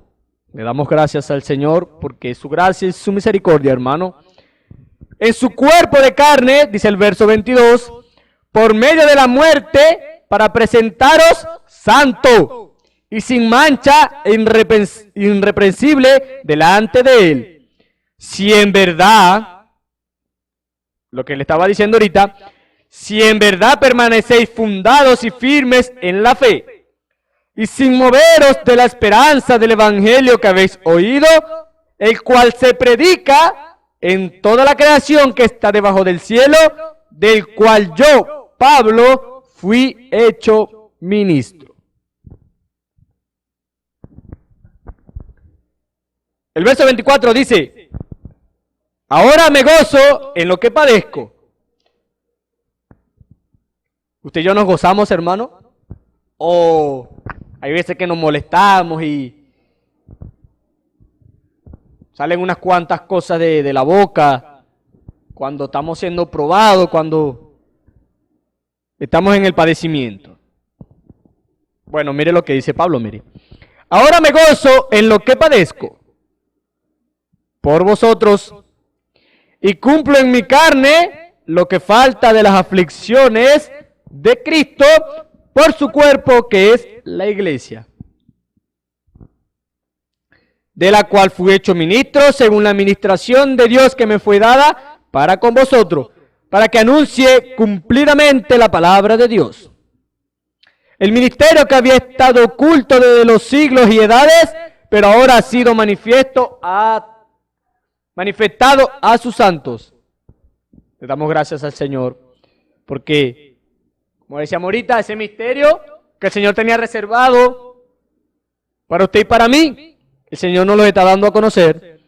Le damos gracias al Señor porque su gracia y su misericordia, hermano. En su cuerpo de carne, dice el verso 22, por medio de la muerte, para presentaros santo y sin mancha e irreprensible delante de Él. Si en verdad, lo que le estaba diciendo ahorita, si en verdad permanecéis fundados y firmes en la fe, y sin moveros de la esperanza del Evangelio que habéis oído, el cual se predica en toda la creación que está debajo del cielo, del cual yo, Pablo, fui hecho ministro. El verso 24 dice, ahora me gozo en lo que padezco. ¿Usted y yo nos gozamos, hermano? ¿O hay veces que nos molestamos y salen unas cuantas cosas de la boca cuando estamos siendo probados, cuando estamos en el padecimiento? Bueno, mire lo que dice Pablo, mire. Ahora me gozo en lo que padezco por vosotros y cumplo en mi carne lo que falta de las aflicciones de Cristo por su cuerpo, que es la iglesia, de la cual fui hecho ministro según la administración de Dios que me fue dada para con vosotros, para que anuncie cumplidamente la palabra de Dios. El ministerio que había estado oculto desde los siglos y edades, pero ahora ha sido manifestado a sus santos. Le damos gracias al Señor, porque como decíamos ahorita, ese misterio que el Señor tenía reservado para usted y para mí, el Señor nos lo está dando a conocer.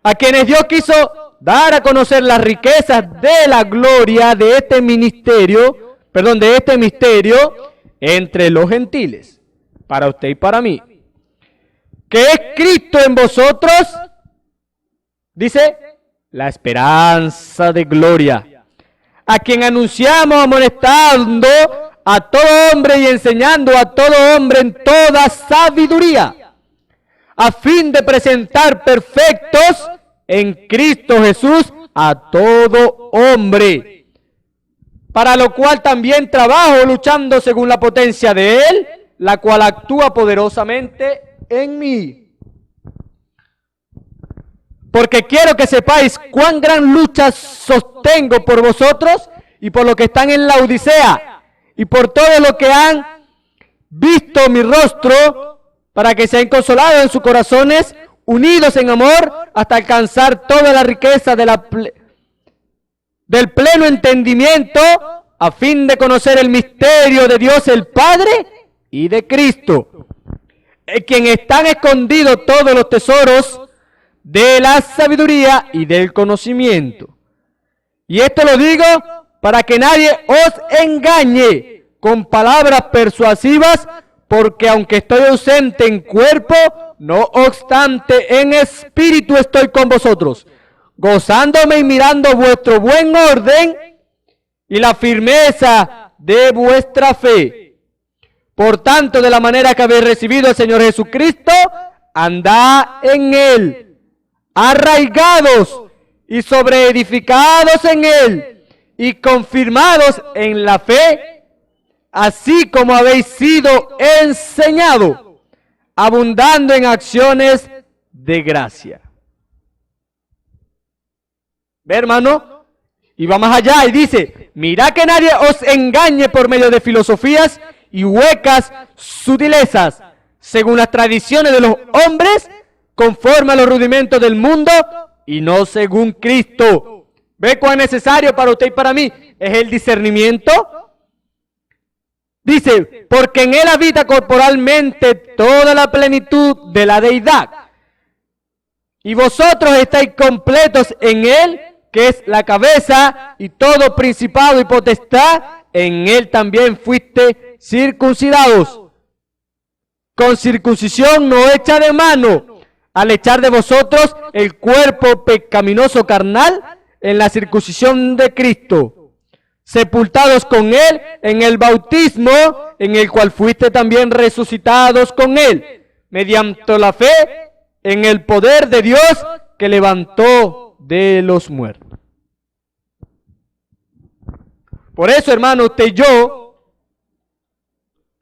A quienes Dios quiso dar a conocer las riquezas de la gloria de este ministerio, de este misterio entre los gentiles, para usted y para mí. Que es Cristo en vosotros, dice, la esperanza de gloria. A quien anunciamos amonestando a todo hombre y enseñando a todo hombre en toda sabiduría, a fin de presentar perfectos en Cristo Jesús a todo hombre, para lo cual también trabajo luchando según la potencia de Él, la cual actúa poderosamente en mí. Porque quiero que sepáis cuán gran lucha sostengo por vosotros y por los que están en la Odisea y por todos los que han visto mi rostro, para que sean consolados en sus corazones, unidos en amor, hasta alcanzar toda la riqueza del pleno entendimiento, a fin de conocer el misterio de Dios el Padre y de Cristo, en quien están escondidos todos los tesoros de la sabiduría y del conocimiento. Y esto lo digo para que nadie os engañe con palabras persuasivas, porque aunque estoy ausente en cuerpo, no obstante en espíritu estoy con vosotros, gozándome y mirando vuestro buen orden y la firmeza de vuestra fe. Por tanto, de la manera que habéis recibido al Señor Jesucristo, andad en Él, arraigados y sobreedificados en Él, y confirmados en la fe, así como habéis sido enseñados, abundando en acciones de gracia. ¿Ve, hermano? Y va más allá y dice, mirad que nadie os engañe por medio de filosofías y huecas sutilezas, según las tradiciones de los hombres, conforme a los rudimentos del mundo y no según Cristo. ¿Ve cuán necesario para usted y para mí es el discernimiento? Dice, porque en Él habita corporalmente toda la plenitud de la deidad. Y vosotros estáis completos en Él, que es la cabeza, y todo principado y potestad, en Él también fuiste circuncidados, con circuncisión no hecha de mano, al echar de vosotros el cuerpo pecaminoso carnal en la circuncisión de Cristo, sepultados con Él en el bautismo, en el cual fuiste también resucitados con Él, mediante la fe en el poder de Dios que levantó de los muertos. Por eso, hermano, usted y yo,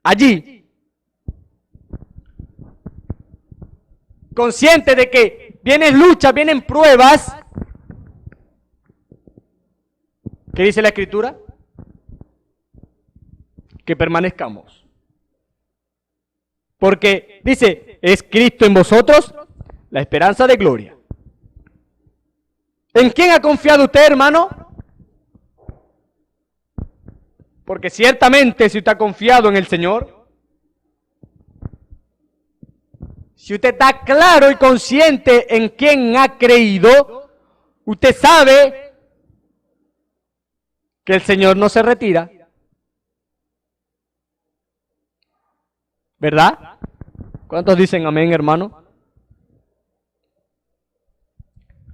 allí, consciente de que vienen luchas, vienen pruebas, ¿qué dice la Escritura? Que permanezcamos. Porque dice, es Cristo en vosotros la esperanza de gloria. ¿En quién ha confiado usted, hermano? Porque ciertamente si usted ha confiado en el Señor, si usted está claro y consciente en quién ha creído, usted sabe que el Señor no se retira. ¿Verdad? ¿Cuántos dicen amén, hermano?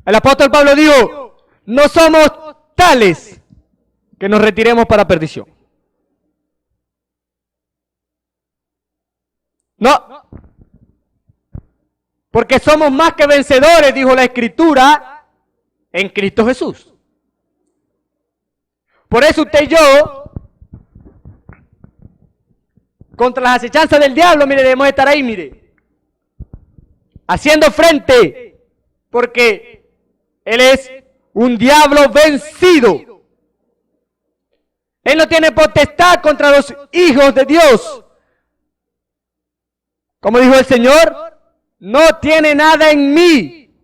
El apóstol Pablo dijo, no somos tales que nos retiremos para perdición. No. Porque somos más que vencedores, dijo la Escritura, en Cristo Jesús. Por eso usted y yo, contra las acechanzas del diablo, mire, debemos estar ahí, mire, haciendo frente, porque él es un diablo vencido. Él no tiene potestad contra los hijos de Dios. Como dijo el Señor, no tiene nada en mí.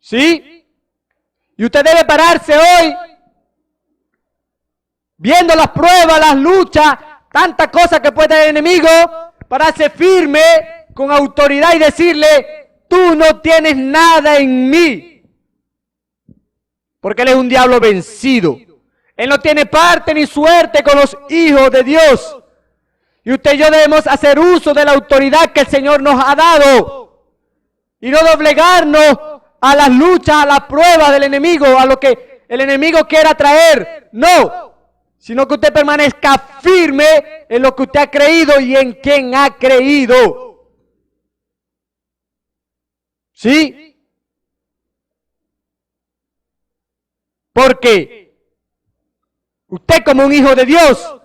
¿Sí? Y usted debe pararse hoy, viendo las pruebas, las luchas, tantas cosas que puede tener el enemigo, pararse firme, con autoridad y decirle, tú no tienes nada en mí. Porque él es un diablo vencido. Él no tiene parte ni suerte con los hijos de Dios. Y usted y yo debemos hacer uso de la autoridad que el Señor nos ha dado. Y no doblegarnos a las luchas, a las pruebas del enemigo, a lo que el enemigo quiera traer. No, sino que usted permanezca firme en lo que usted ha creído y en quien ha creído. ¿Sí? Porque usted como un hijo de Dios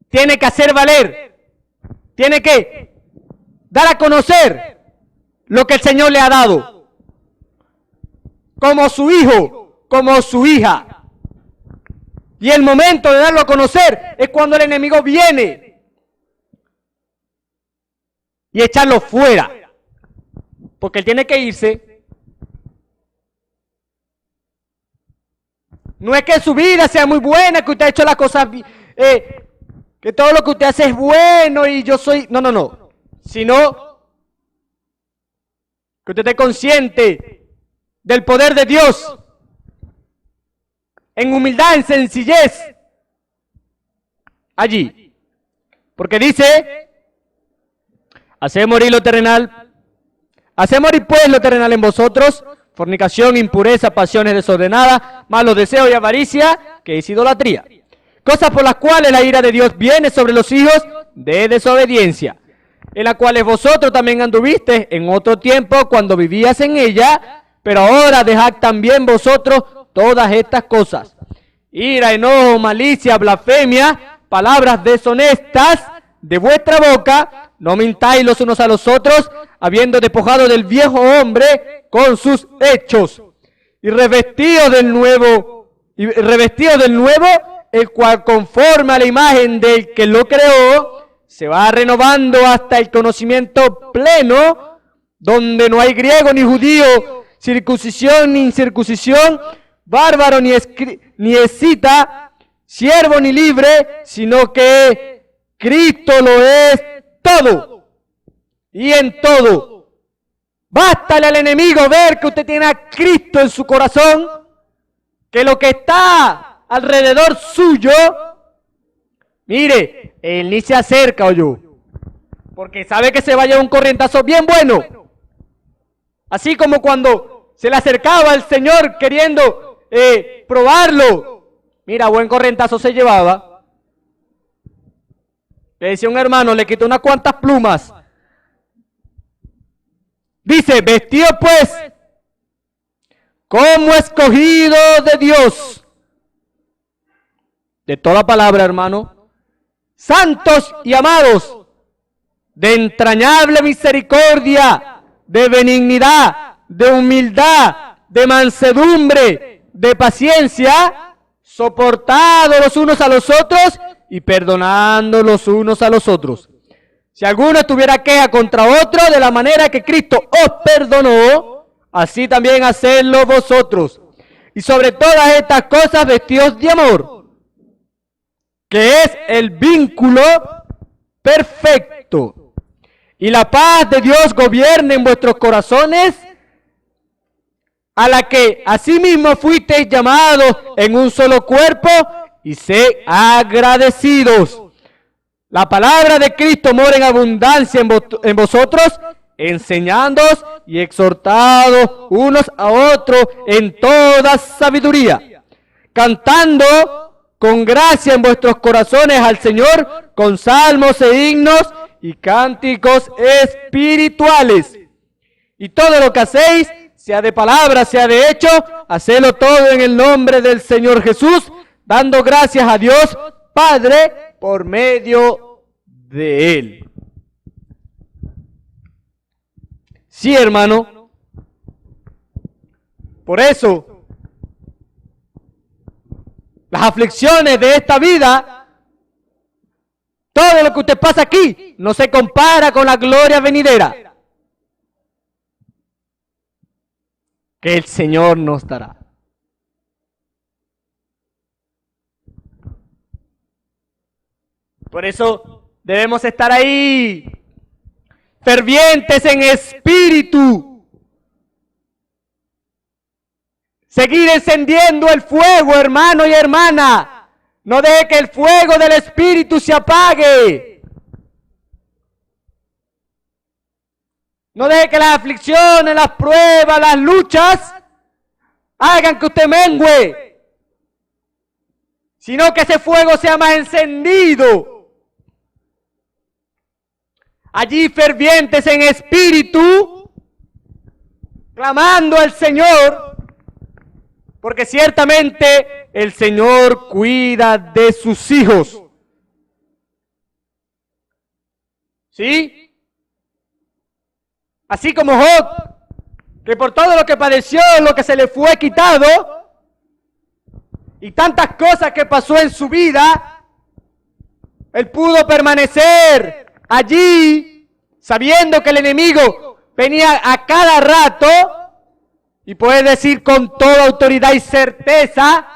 tiene que hacer valer, tiene que dar a conocer lo que el Señor le ha dado, como su hijo, como su hija. Y el momento de darlo a conocer es cuando el enemigo viene y echarlo fuera, porque él tiene que irse. No es que su vida sea muy buena, que usted ha hecho las cosas, que todo lo que usted hace es bueno y yo soy... No. Sino que usted esté consciente del poder de Dios, en humildad, en sencillez, allí. Porque dice, haced morir lo terrenal, haced morir pues lo terrenal en vosotros, fornicación, impureza, pasiones desordenadas, malos deseos y avaricia, que es idolatría. Cosas por las cuales la ira de Dios viene sobre los hijos de desobediencia, en las cuales vosotros también anduvisteis en otro tiempo cuando vivías en ella, pero ahora dejad también vosotros todas estas cosas: ira, enojo, malicia, blasfemia, palabras deshonestas de vuestra boca. No mintáis los unos a los otros, habiendo despojado del viejo hombre con sus hechos, y revestido del nuevo, el cual conforme a la imagen del que lo creó, se va renovando hasta el conocimiento pleno, donde no hay griego ni judío, circuncisión ni incircuncisión, bárbaro ni escita, siervo ni libre, sino que Cristo lo es todo y en todo. Bástale al enemigo ver que usted tiene a Cristo en su corazón, que lo que está alrededor suyo, mire, él ni se acerca, oyó, porque sabe que se va a llevar un corrientazo bien bueno. Así como cuando se le acercaba al Señor queriendo probarlo. Mira, buen correntazo se llevaba. Le decía un hermano, le quitó unas cuantas plumas. Dice, vestido pues como escogido de Dios. De toda palabra, hermano. Santos y amados, de entrañable misericordia, de benignidad, de humildad, de mansedumbre, de paciencia, soportados los unos a los otros y perdonando los unos a los otros. Si alguno tuviera queja contra otro, de la manera que Cristo os perdonó, así también hacedlo vosotros. Y sobre todas estas cosas vestidos de amor, que es el vínculo perfecto. Y la paz de Dios gobierne en vuestros corazones, a la que asimismo fuisteis llamados en un solo cuerpo, y sed agradecidos. La palabra de Cristo mora en abundancia en vosotros, enseñándoos y exhortados unos a otros en toda sabiduría, cantando con gracia en vuestros corazones al Señor, con salmos e himnos y cánticos espirituales. Y todo lo que hacéis, sea de palabra, sea de hecho, hacedlo todo en el nombre del Señor Jesús, dando gracias a Dios Padre por medio de Él. Sí, hermano. Por eso, las aflicciones de esta vida, todo lo que usted pasa aquí, no se compara con la gloria venidera que el Señor nos dará. Por eso debemos estar ahí, fervientes en espíritu. Seguir encendiendo el fuego, hermano y hermana. No deje que el fuego del espíritu se apague. No deje que las aflicciones, las pruebas, las luchas hagan que usted mengüe, sino que ese fuego sea más encendido. Allí fervientes en espíritu, clamando al Señor, porque ciertamente el Señor cuida de sus hijos. ¿Sí? Así como Job, que por todo lo que padeció, lo que se le fue quitado, y tantas cosas que pasó en su vida, él pudo permanecer allí, sabiendo que el enemigo venía a cada rato, y puede decir con toda autoridad y certeza,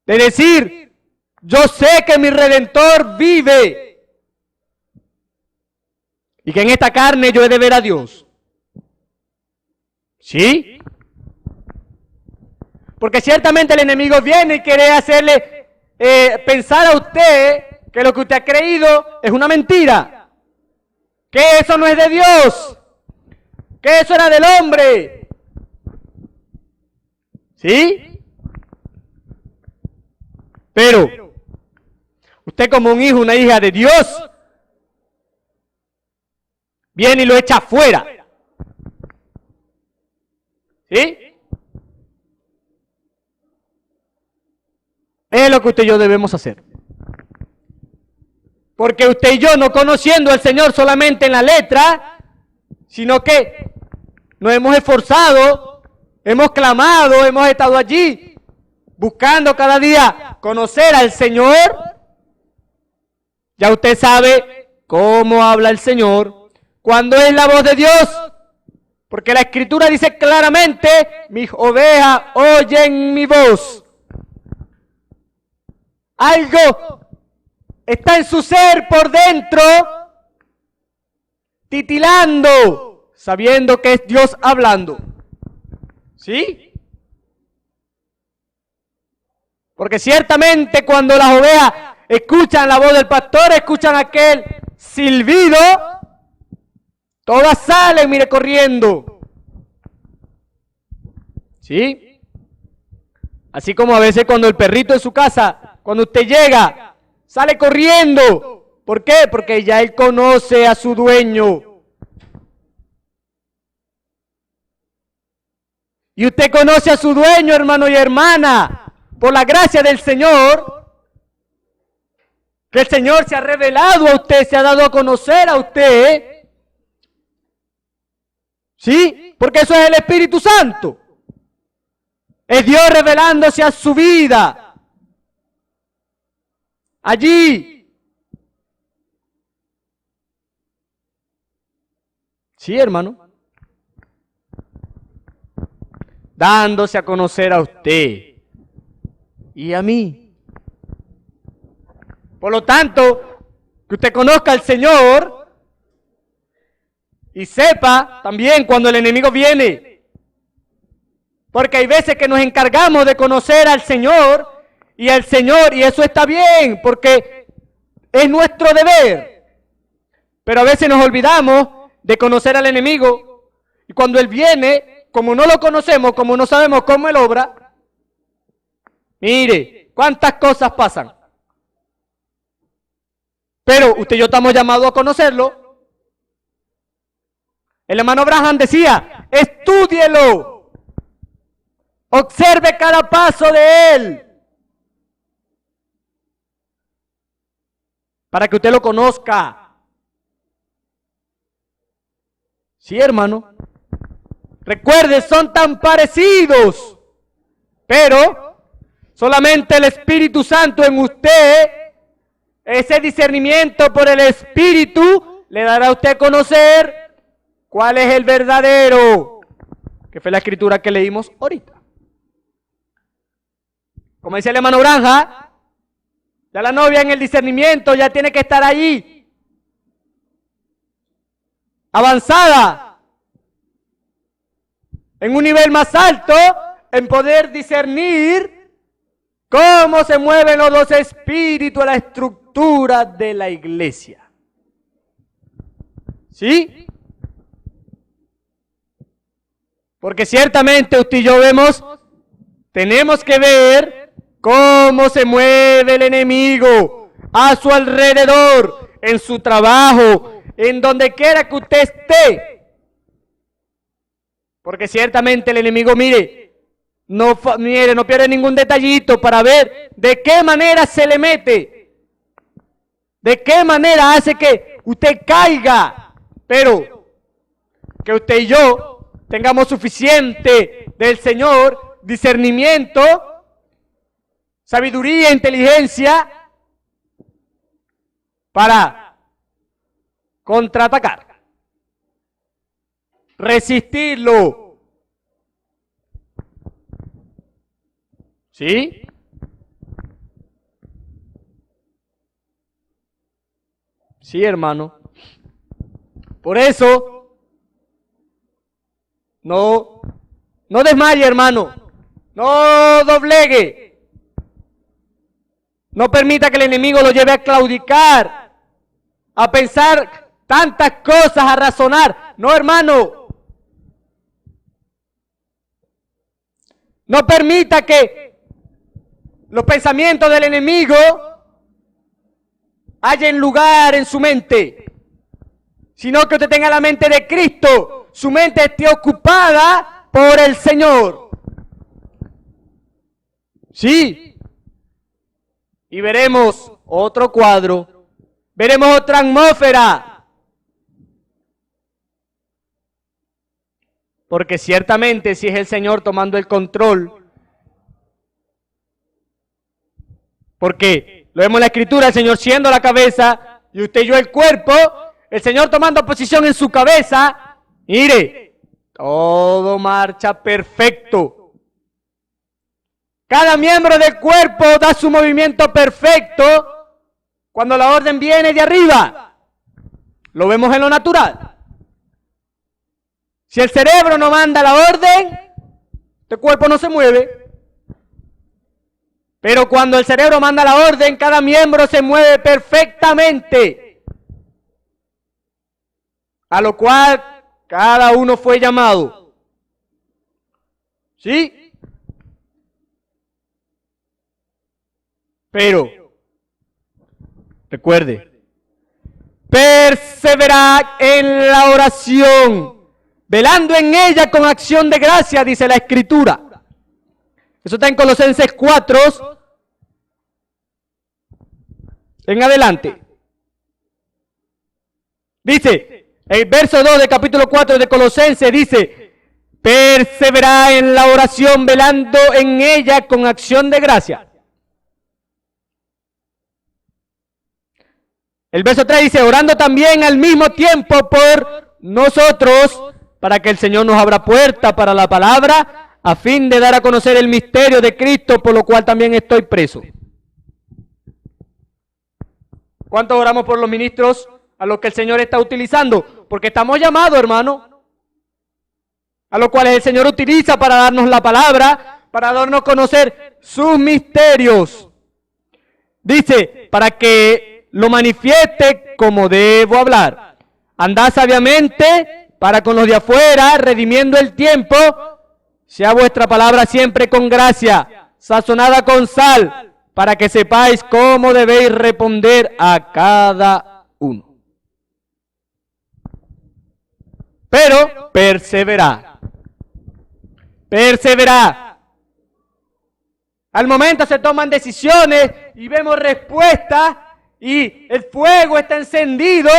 de decir, yo sé que mi Redentor vive, y que en esta carne yo he de ver a Dios. ¿Sí? Porque ciertamente el enemigo viene y quiere hacerle pensar a usted que lo que usted ha creído es una mentira, que eso no es de Dios, que eso era del hombre. ¿Sí? Pero usted como un hijo, una hija de Dios, viene y lo echa afuera. ¿Sí? Es lo que usted y yo debemos hacer. Porque usted y yo, no conociendo al Señor solamente en la letra, sino que nos hemos esforzado, hemos clamado, hemos estado allí, buscando cada día conocer al Señor. Ya usted sabe cómo habla el Señor, cuando es la voz de Dios. Porque la Escritura dice claramente, mis ovejas oyen mi voz. Algo está en su ser por dentro, titilando, sabiendo que es Dios hablando. ¿Sí? Porque ciertamente cuando las ovejas escuchan la voz del pastor, escuchan aquel silbido, todas salen, mire, corriendo. ¿Sí? Así como a veces cuando el perrito en su casa, cuando usted llega, sale corriendo. ¿Por qué? Porque ya él conoce a su dueño. Y usted conoce a su dueño, hermano y hermana, por la gracia del Señor, que el Señor se ha revelado a usted, se ha dado a conocer a usted. ¿Sí? Porque eso es el Espíritu Santo. Es Dios revelándose a su vida. Allí. Sí, hermano. Dándose a conocer a usted y a mí. Por lo tanto, que usted conozca al Señor y sepa también cuando el enemigo viene. Porque hay veces que nos encargamos de conocer al Señor, y eso está bien, porque es nuestro deber. Pero a veces nos olvidamos de conocer al enemigo, y cuando él viene, como no lo conocemos, como no sabemos cómo él obra, mire, cuántas cosas pasan. Pero usted y yo estamos llamados a conocerlo. El hermano Branham decía, estúdielo. Observe cada paso de él. Para que usted lo conozca. Sí, hermano. Recuerde, son tan parecidos. Pero solamente el Espíritu Santo en usted, ese discernimiento por el Espíritu, le dará a usted a conocer cuál es el verdadero. Que fue la escritura que leímos ahorita. Como dice el hermano Granja, ya la novia en el discernimiento ya tiene que estar allí, avanzada, en un nivel más alto, en poder discernir cómo se mueven los dos espíritus a la estructura de la iglesia. ¿Sí? Porque ciertamente usted y yo tenemos que ver cómo se mueve el enemigo a su alrededor, en su trabajo, en donde quiera que usted esté. Porque ciertamente el enemigo, no pierde ningún detallito para ver de qué manera se le mete, de qué manera hace que usted caiga, pero que usted y yo tengamos suficiente del Señor, discernimiento, sabiduría e inteligencia para contraatacar, resistirlo. ¿Sí? Sí, hermano. Por eso, no desmaye, hermano. No doblegue. No permita que el enemigo lo lleve a claudicar, a pensar tantas cosas, a razonar. No, hermano. No permita que los pensamientos del enemigo hallen lugar en su mente, sino que usted tenga la mente de Cristo, su mente esté ocupada por el Señor. Sí. Y veremos otro cuadro, veremos otra atmósfera. Porque ciertamente si es el Señor tomando el control, porque lo vemos en la Escritura, el Señor siendo la cabeza y usted y yo el cuerpo, el Señor tomando posición en su cabeza, mire, todo marcha perfecto. Cada miembro del cuerpo da su movimiento perfecto cuando la orden viene de arriba. Lo vemos en lo natural. Si el cerebro no manda la orden, el cuerpo no se mueve. Pero cuando el cerebro manda la orden, cada miembro se mueve perfectamente. A lo cual cada uno fue llamado. ¿Sí? Pero, recuerde, perseverad en la oración, velando en ella con acción de gracia, dice la Escritura. Eso está en Colosenses 4, en adelante. Dice, el verso 2 del capítulo 4 de Colosenses dice, perseverad en la oración, velando en ella con acción de gracia. El verso 3 dice, orando también al mismo tiempo por nosotros, para que el Señor nos abra puerta para la palabra, a fin de dar a conocer el misterio de Cristo, por lo cual también estoy preso. ¿Cuántos oramos por los ministros a los que el Señor está utilizando? Porque estamos llamados, hermano, a los cuales el Señor utiliza para darnos la palabra, para darnos a conocer sus misterios. Dice, para que lo manifieste como debo hablar. Andad sabiamente para con los de afuera, redimiendo el tiempo. Sea vuestra palabra siempre con gracia, sazonada con sal, para que sepáis cómo debéis responder a cada uno. Pero perseverad. Perseverad. Al momento se toman decisiones y vemos respuestas y el fuego está encendido,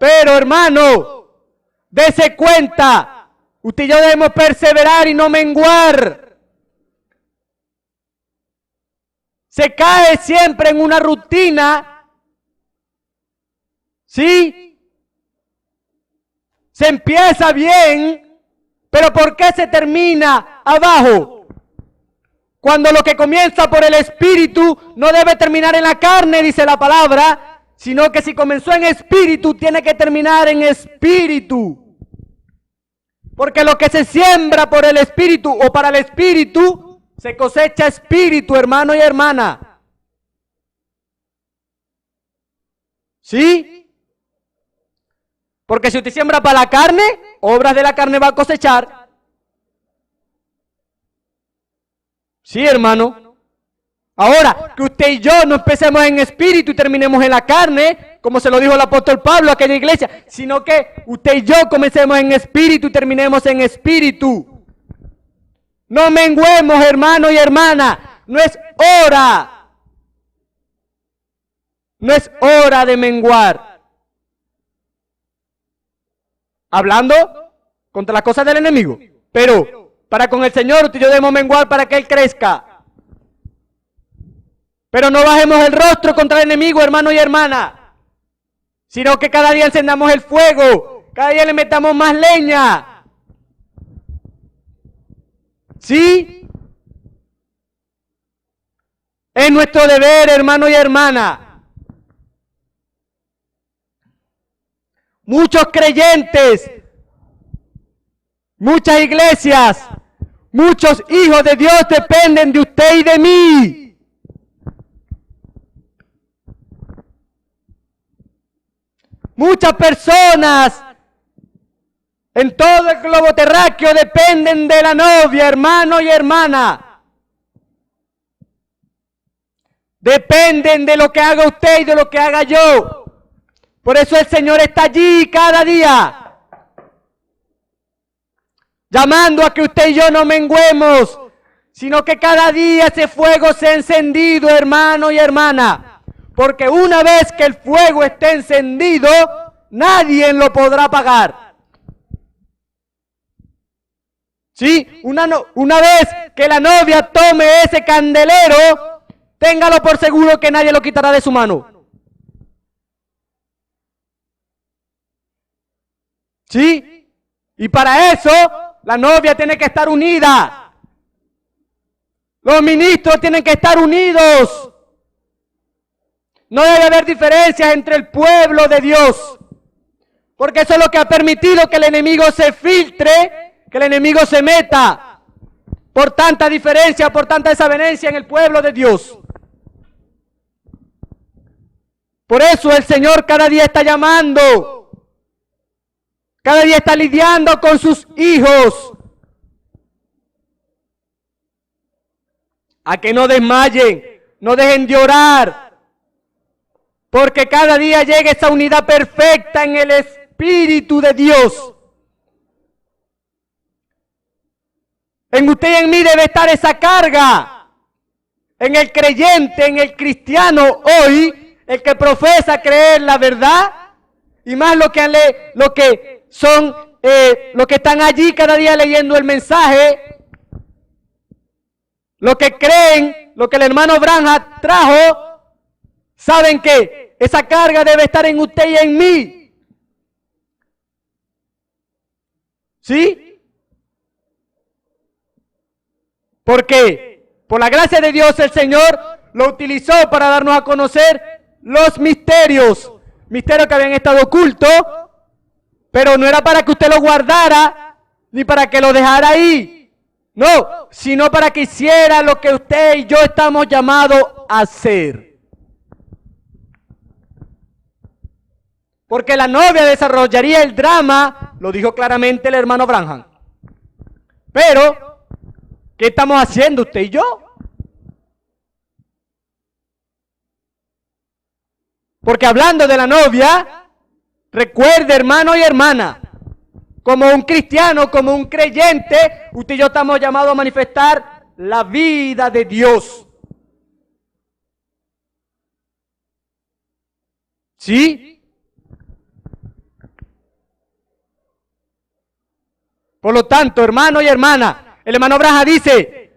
pero hermano, dése cuenta, usted y yo debemos perseverar y no menguar. Se cae siempre en una rutina, ¿sí? Se empieza bien, pero ¿por qué se termina abajo? Cuando lo que comienza por el espíritu no debe terminar en la carne, dice la palabra, sino que si comenzó en espíritu, tiene que terminar en espíritu. Porque lo que se siembra por el espíritu o para el espíritu, se cosecha espíritu, hermano y hermana. ¿Sí? Porque si usted siembra para la carne, obras de la carne va a cosechar. Sí, hermano. Ahora, que usted y yo no empecemos en espíritu y terminemos en la carne, como se lo dijo el apóstol Pablo a aquella iglesia, sino que usted y yo comencemos en espíritu y terminemos en espíritu. No menguemos, hermano y hermana. No es hora. No es hora de menguar. Hablando contra las cosas del enemigo. Pero para con el Señor, usted y yo debemos menguar para que Él crezca. Pero no bajemos el rostro contra el enemigo, hermano y hermana. Sino que cada día encendamos el fuego. Cada día le metamos más leña. ¿Sí? Es nuestro deber, hermano y hermana. Muchos creyentes, muchas iglesias, muchos hijos de Dios dependen de usted y de mí. Muchas personas en todo el globo terráqueo dependen de la novia, hermano y hermana. Dependen de lo que haga usted y de lo que haga yo. Por eso el Señor está allí cada día, llamando a que usted y yo no menguemos, sino que cada día ese fuego sea encendido, hermano y hermana. Porque una vez que el fuego esté encendido, nadie lo podrá apagar. ¿Sí? Una vez que la novia tome ese candelero, téngalo por seguro que nadie lo quitará de su mano. ¿Sí? Y para eso, la novia tiene que estar unida. Los ministros tienen que estar unidos. No debe haber diferencias entre el pueblo de Dios. Porque eso es lo que ha permitido que el enemigo se filtre, que el enemigo se meta. Por tanta diferencia, por tanta desavenencia en el pueblo de Dios. Por eso el Señor cada día está llamando. Cada día está lidiando con sus hijos. A que no desmayen, no dejen de orar, porque cada día llegue esa unidad perfecta en el Espíritu de Dios. En usted y en mí debe estar esa carga. En el creyente, en el cristiano hoy, el que profesa creer la verdad, y más los que están allí cada día leyendo el mensaje, los que creen lo que el hermano Branham trajo, saben que esa carga debe estar en usted y en mí. ¿Sí? Porque por la gracia de Dios el Señor lo utilizó para darnos a conocer los misterios que habían estado ocultos, pero no era para que usted lo guardara, ni para que lo dejara ahí. No, sino para que hiciera lo que usted y yo estamos llamados a hacer. Porque la novia desarrollaría el drama, lo dijo claramente el hermano Branham. Pero, ¿qué estamos haciendo usted y yo? Porque hablando de la novia, recuerde, hermano y hermana, como un cristiano, como un creyente, usted y yo estamos llamados a manifestar la vida de Dios. ¿Sí? Por lo tanto, hermano y hermana, el hermano Branham dice,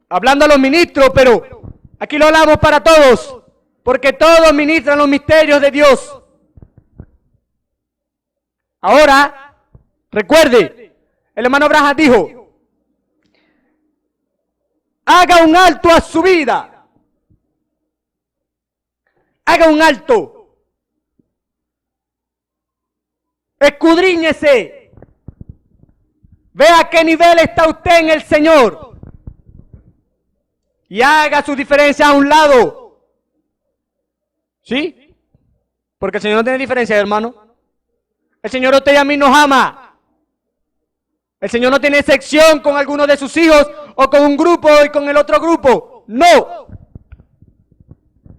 hablando a los ministros, pero aquí lo hablamos para todos, porque todos ministran los misterios de Dios. Ahora, recuerde, el hermano Branham dijo, haga un alto a su vida. Haga un alto. Escudriñese. Vea a qué nivel está usted en el Señor. Y haga su diferencia a un lado. ¿Sí? Porque el Señor no tiene diferencia, hermano. El Señor a usted y a mí nos ama. El Señor no tiene excepción con alguno de sus hijos o con un grupo y con el otro grupo. No.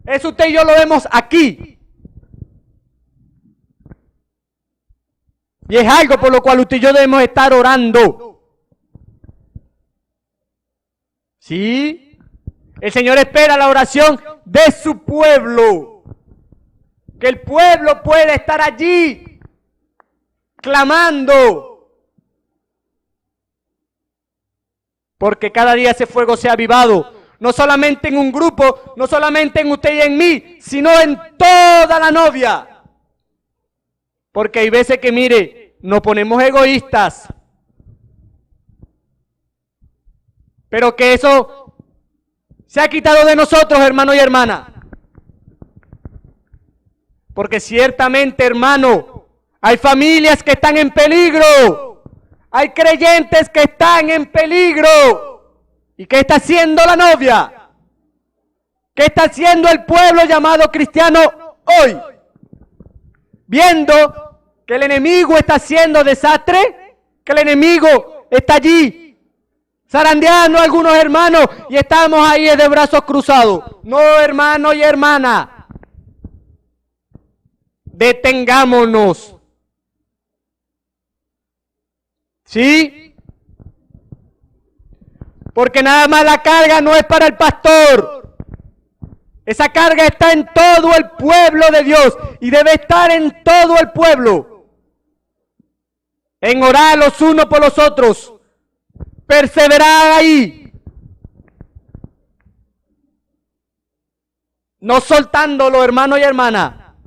Eso usted y yo lo vemos aquí. Y es algo por lo cual usted y yo debemos estar orando. ¿Sí? El Señor espera la oración de su pueblo. Que el pueblo pueda estar allí clamando. Porque cada día ese fuego se ha avivado, no solamente en un grupo, no solamente en usted y en mí, sino en toda la novia. Porque hay veces que, mire, nos ponemos egoístas, pero que eso se ha quitado de nosotros, hermano y hermana. Porque ciertamente, hermano, hay familias que están en peligro. Hay creyentes que están en peligro. ¿Y qué está haciendo la novia? ¿Qué está haciendo el pueblo llamado cristiano hoy? Viendo que el enemigo está haciendo desastre, que el enemigo está allí zarandeando a algunos hermanos y estamos ahí de brazos cruzados. No, hermano y hermana, detengámonos. ¿Sí? Porque nada más la carga no es para el pastor. Esa carga está en todo el pueblo de Dios y debe estar en todo el pueblo. En orar los unos por los otros. Perseverar ahí. No soltándolo, hermano y hermana.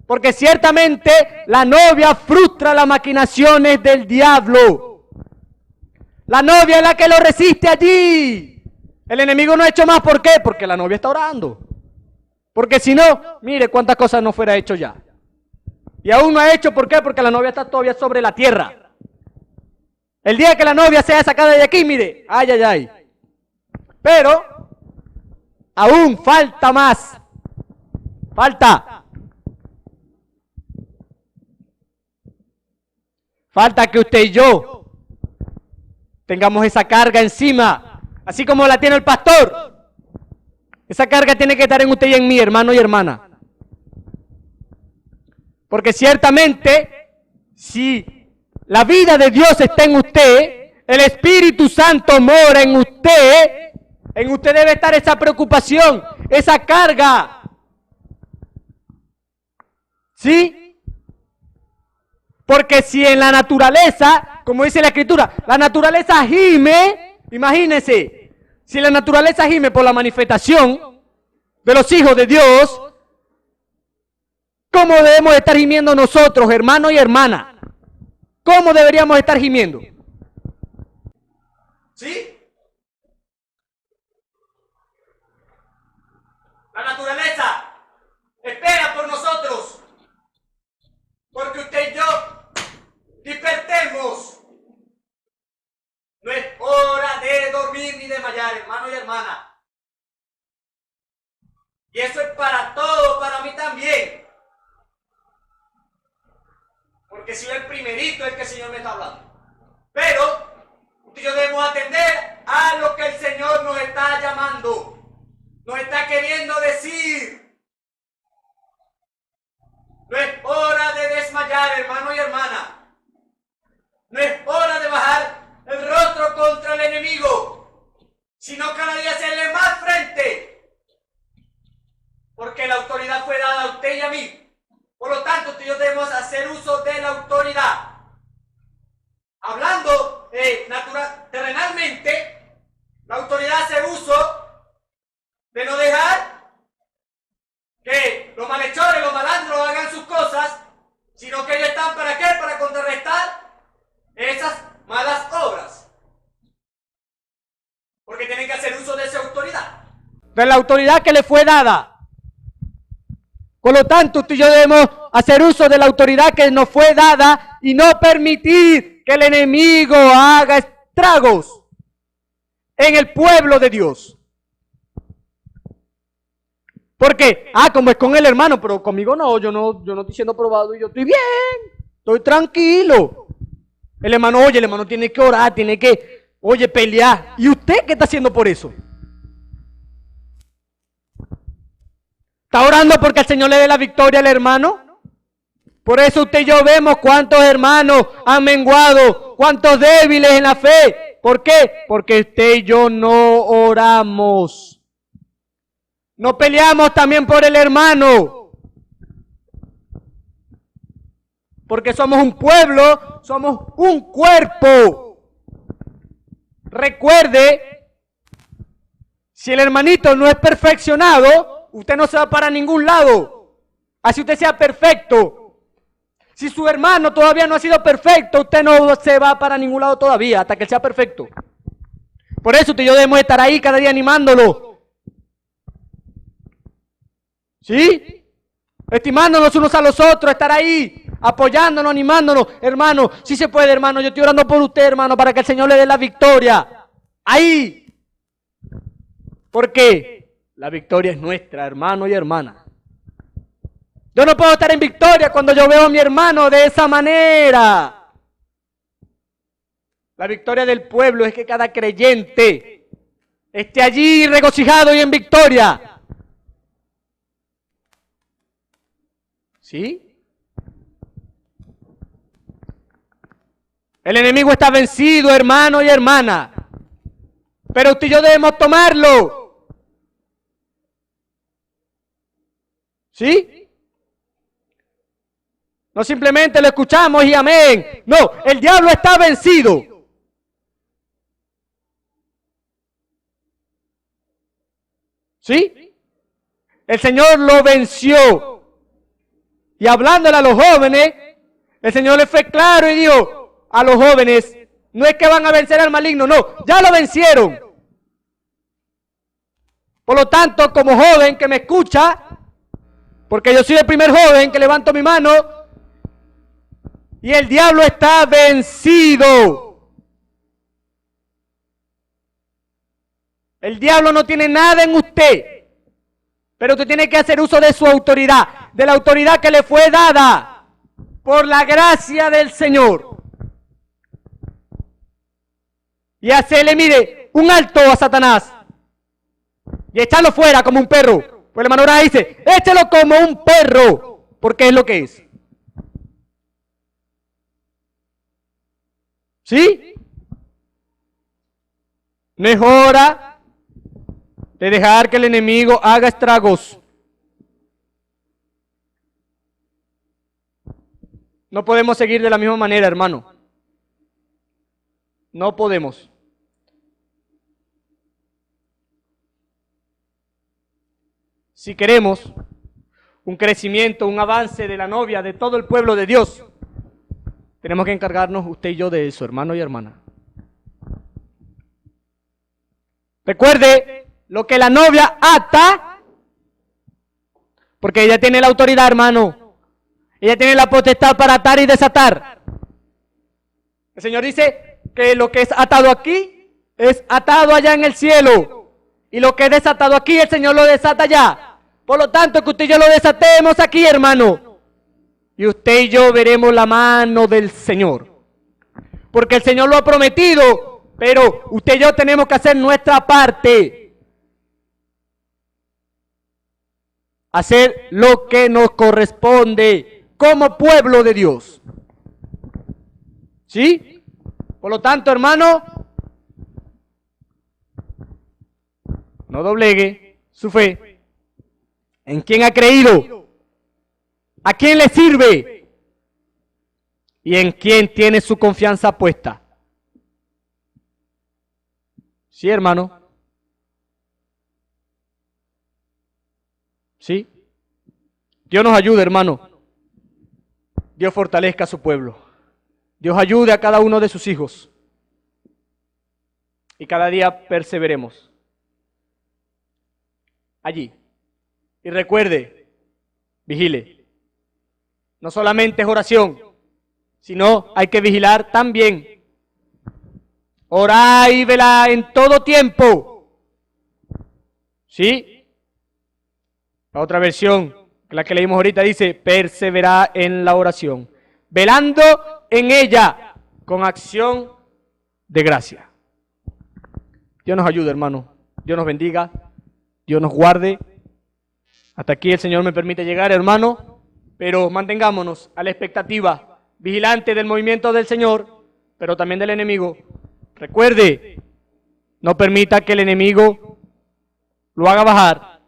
Porque ciertamente la novia frustra las maquinaciones del diablo. La novia es la que lo resiste allí. El enemigo no ha hecho más. ¿Por qué? Porque la novia está orando. Porque si no, mire cuántas cosas no fuera hecho ya. Y aún no ha hecho, ¿por qué? Porque la novia está todavía sobre la tierra. El día que la novia sea sacada de aquí, mire, ay, ay, ay. Pero, aún falta más. Falta. Falta que usted y yo tengamos esa carga encima, así como la tiene el pastor. Esa carga tiene que estar en usted y en mí, hermano y hermana. Porque ciertamente, si la vida de Dios está en usted, el Espíritu Santo mora en usted debe estar esa preocupación, esa carga. ¿Sí? Porque si en la naturaleza, como dice la Escritura, la naturaleza gime, imagínense, si la naturaleza gime por la manifestación de los hijos de Dios, ¿cómo debemos estar gimiendo nosotros, hermanos y hermanas? ¿Cómo deberíamos estar gimiendo? ¿Sí? La naturaleza espera por nosotros, porque usted y yo despertemos. No es hora de dormir ni de desmayar, hermano y hermana. Y eso es para todos, para mí también. Porque si yo el primerito es que el Señor me está hablando. Pero yo debemos atender a lo que el Señor nos está llamando. Nos está queriendo decir. No es hora de desmayar, hermano y hermana. No es hora de bajar el rostro contra el enemigo, sino cada día hacerle más frente. Porque la autoridad fue dada a usted y a mí. Por lo tanto, tú y yo debemos hacer uso de la autoridad. Hablando terrenalmente, la autoridad hace uso de no dejar que los malhechores, los malandros hagan sus cosas, sino que ellos están ¿para qué? Para contrarrestar esas malas obras. Porque tienen que hacer uso de esa autoridad. De la autoridad que le fue dada. Por lo tanto, tú y yo debemos hacer uso de la autoridad que nos fue dada y no permitir que el enemigo haga estragos en el pueblo de Dios. Porque, como es con el hermano, pero conmigo no, yo no estoy siendo probado y yo estoy bien, estoy tranquilo. El hermano tiene que orar, tiene que, pelear. ¿Y usted qué está haciendo por eso? ¿Está orando porque el Señor le dé la victoria al hermano? Por eso usted y yo vemos cuántos hermanos han menguado, cuántos débiles en la fe. ¿Por qué? Porque usted y yo no oramos. No peleamos también por el hermano. Porque somos un pueblo, somos un cuerpo. Recuerde, si el hermanito no es perfeccionado, usted no se va para ningún lado. Así usted sea perfecto. Si su hermano todavía no ha sido perfecto, usted no se va para ningún lado todavía, hasta que él sea perfecto. Por eso usted y yo debemos estar ahí cada día animándolo. ¿Sí? Estimándonos unos a los otros, estar ahí, apoyándonos, animándonos. Hermano, sí se puede, hermano. Yo estoy orando por usted, hermano, para que el Señor le dé la victoria. Ahí. ¿Por qué? La victoria es nuestra, hermano y hermana. Yo no puedo estar en victoria cuando yo veo a mi hermano de esa manera. La victoria del pueblo es que cada creyente esté allí regocijado y en victoria. ¿Sí? El enemigo está vencido, hermano y hermana. Pero usted y yo debemos tomarlo. ¿Sí? No simplemente lo escuchamos y amén. No, el diablo está vencido. ¿Sí? El Señor lo venció. Y hablándole a los jóvenes, el Señor le fue claro y dijo a los jóvenes, no es que van a vencer al maligno, no, ya lo vencieron. Por lo tanto, como joven que me escucha, porque yo soy el primer joven que levanto mi mano, y el diablo está vencido. El diablo no tiene nada en usted, pero usted tiene que hacer uso de su autoridad, de la autoridad que le fue dada por la gracia del Señor. Y hacerle, mire, un alto a Satanás. y echarlo fuera como un perro. Pues la hermana Aurora dice, échalo como un perro, porque es lo que es. ¿Sí? No es hora de dejar que el enemigo haga estragos. No podemos seguir de la misma manera, hermano. No podemos. Si queremos un crecimiento, un avance de la novia, de todo el pueblo de Dios, tenemos que encargarnos usted y yo de eso, hermano y hermana. Recuerde, lo que la novia ata, porque ella tiene la autoridad, hermano. Ella tiene la potestad para atar y desatar. El Señor dice que lo que es atado aquí es atado allá en el cielo. Y lo que es desatado aquí, el Señor lo desata allá. Por lo tanto, que usted y yo lo desatemos aquí, hermano. Y usted y yo veremos la mano del Señor. Porque el Señor lo ha prometido, pero usted y yo tenemos que hacer nuestra parte. Hacer lo que nos corresponde como pueblo de Dios. ¿Sí? Por lo tanto, hermano, no doblegue su fe. ¿En quién ha creído? ¿A quién le sirve? ¿Y en quién tiene su confianza puesta? ¿Sí, hermano? ¿Sí? Dios nos ayude, hermano. Dios fortalezca a su pueblo. Dios ayude a cada uno de sus hijos. Y cada día perseveremos allí. Y recuerde, vigile. No solamente es oración, sino hay que vigilar también. Orá y velá en todo tiempo. ¿Sí? La otra versión, la que leímos ahorita, dice, perseverá en la oración, velando en ella con acción de gracia. Dios nos ayude, hermano. Dios nos bendiga. Dios nos guarde. Hasta aquí el Señor me permite llegar, hermano, pero mantengámonos a la expectativa, vigilante del movimiento del Señor, pero también del enemigo. Recuerde, no permita que el enemigo lo haga bajar.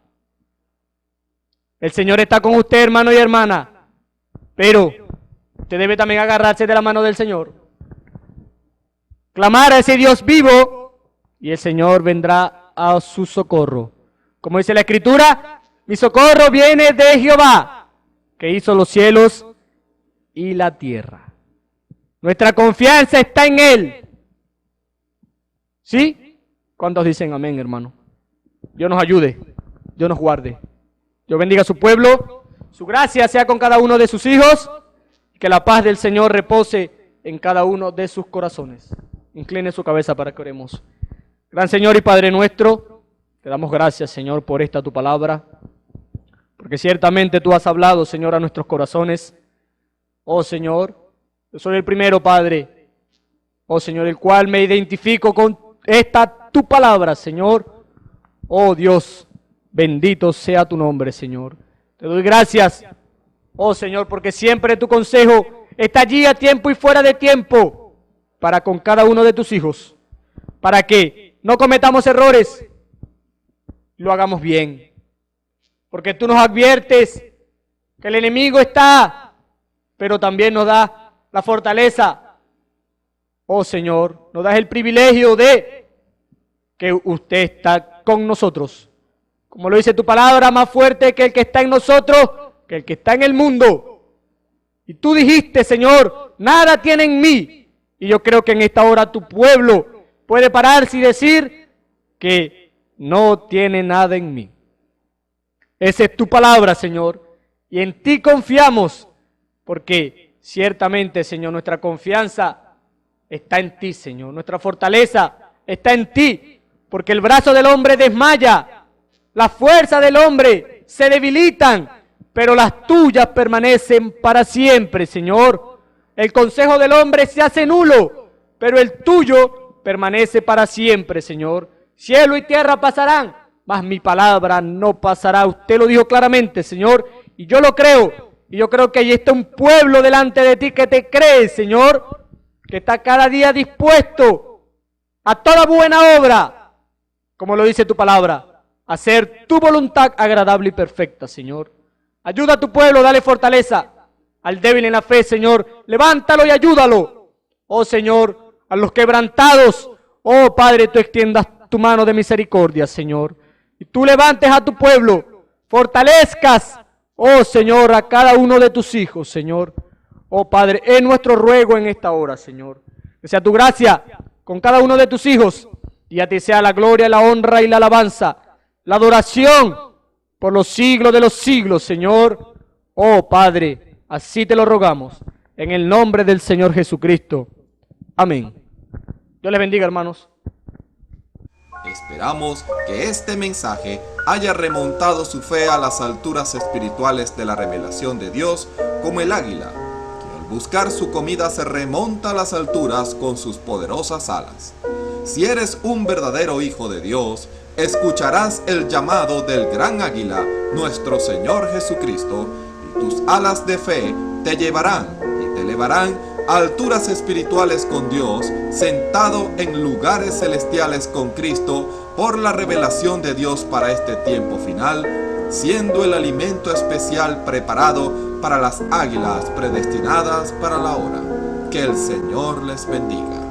El Señor está con usted, hermano y hermana, pero usted debe también agarrarse de la mano del Señor. Clamar a ese Dios vivo y el Señor vendrá a su socorro. Como dice la Escritura, mi socorro viene de Jehová, que hizo los cielos y la tierra. Nuestra confianza está en Él. ¿Sí? ¿Cuántos dicen amén, hermano? Dios nos ayude, Dios nos guarde. Dios bendiga a su pueblo, su gracia sea con cada uno de sus hijos, y que la paz del Señor repose en cada uno de sus corazones. Incline su cabeza para que oremos. Gran Señor y Padre nuestro, te damos gracias, Señor, por esta tu palabra, porque ciertamente tú has hablado, Señor, a nuestros corazones. Oh Señor, yo soy el primero, Padre, oh Señor, el cual me identifico con esta tu palabra, Señor. Oh Dios, bendito sea tu nombre, Señor. Te doy gracias, oh Señor, porque siempre tu consejo está allí a tiempo y fuera de tiempo para con cada uno de tus hijos, para que no cometamos errores, lo hagamos bien. Porque tú nos adviertes que el enemigo está, pero también nos da la fortaleza. Oh Señor, nos das el privilegio de que usted está con nosotros. Como lo dice tu palabra, más fuerte que el que está en nosotros, que el que está en el mundo. Y tú dijiste, Señor, nada tiene en mí. Y yo creo que en esta hora tu pueblo puede pararse y decir que no tiene nada en mí. Esa es tu palabra, Señor, y en ti confiamos, porque ciertamente, Señor, nuestra confianza está en ti, Señor. Nuestra fortaleza está en ti, porque el brazo del hombre desmaya, la fuerza del hombre se debilitan, pero las tuyas permanecen para siempre, Señor. El consejo del hombre se hace nulo, pero el tuyo permanece para siempre, Señor. Cielo y tierra pasarán, mas mi palabra no pasará. Usted lo dijo claramente, Señor, y yo lo creo. Y yo creo que ahí está un pueblo delante de ti que te cree, Señor, que está cada día dispuesto a toda buena obra, como lo dice tu palabra, a hacer tu voluntad agradable y perfecta, Señor. Ayuda a tu pueblo, dale fortaleza al débil en la fe, Señor. Levántalo y ayúdalo. Oh, Señor, a los quebrantados, oh, Padre, tú extiendas tu mano de misericordia, Señor. Y tú levantes a tu pueblo, fortalezcas, oh, Señor, a cada uno de tus hijos, Señor. Oh, Padre, es nuestro ruego en esta hora, Señor. Que sea tu gracia con cada uno de tus hijos, y a ti sea la gloria, la honra y la alabanza, la adoración por los siglos de los siglos, Señor. Oh, Padre, así te lo rogamos, en el nombre del Señor Jesucristo. Amén. Dios les bendiga, hermanos. Esperamos que este mensaje haya remontado su fe a las alturas espirituales de la revelación de Dios, como el águila, que al buscar su comida se remonta a las alturas con sus poderosas alas. Si eres un verdadero hijo de Dios, escucharás el llamado del gran águila, nuestro Señor Jesucristo, y tus alas de fe te llevarán y te elevarán a alturas espirituales con Dios, sentado en lugares celestiales con Cristo, por la revelación de Dios para este tiempo final, siendo el alimento especial preparado para las águilas predestinadas para la hora. Que el Señor les bendiga.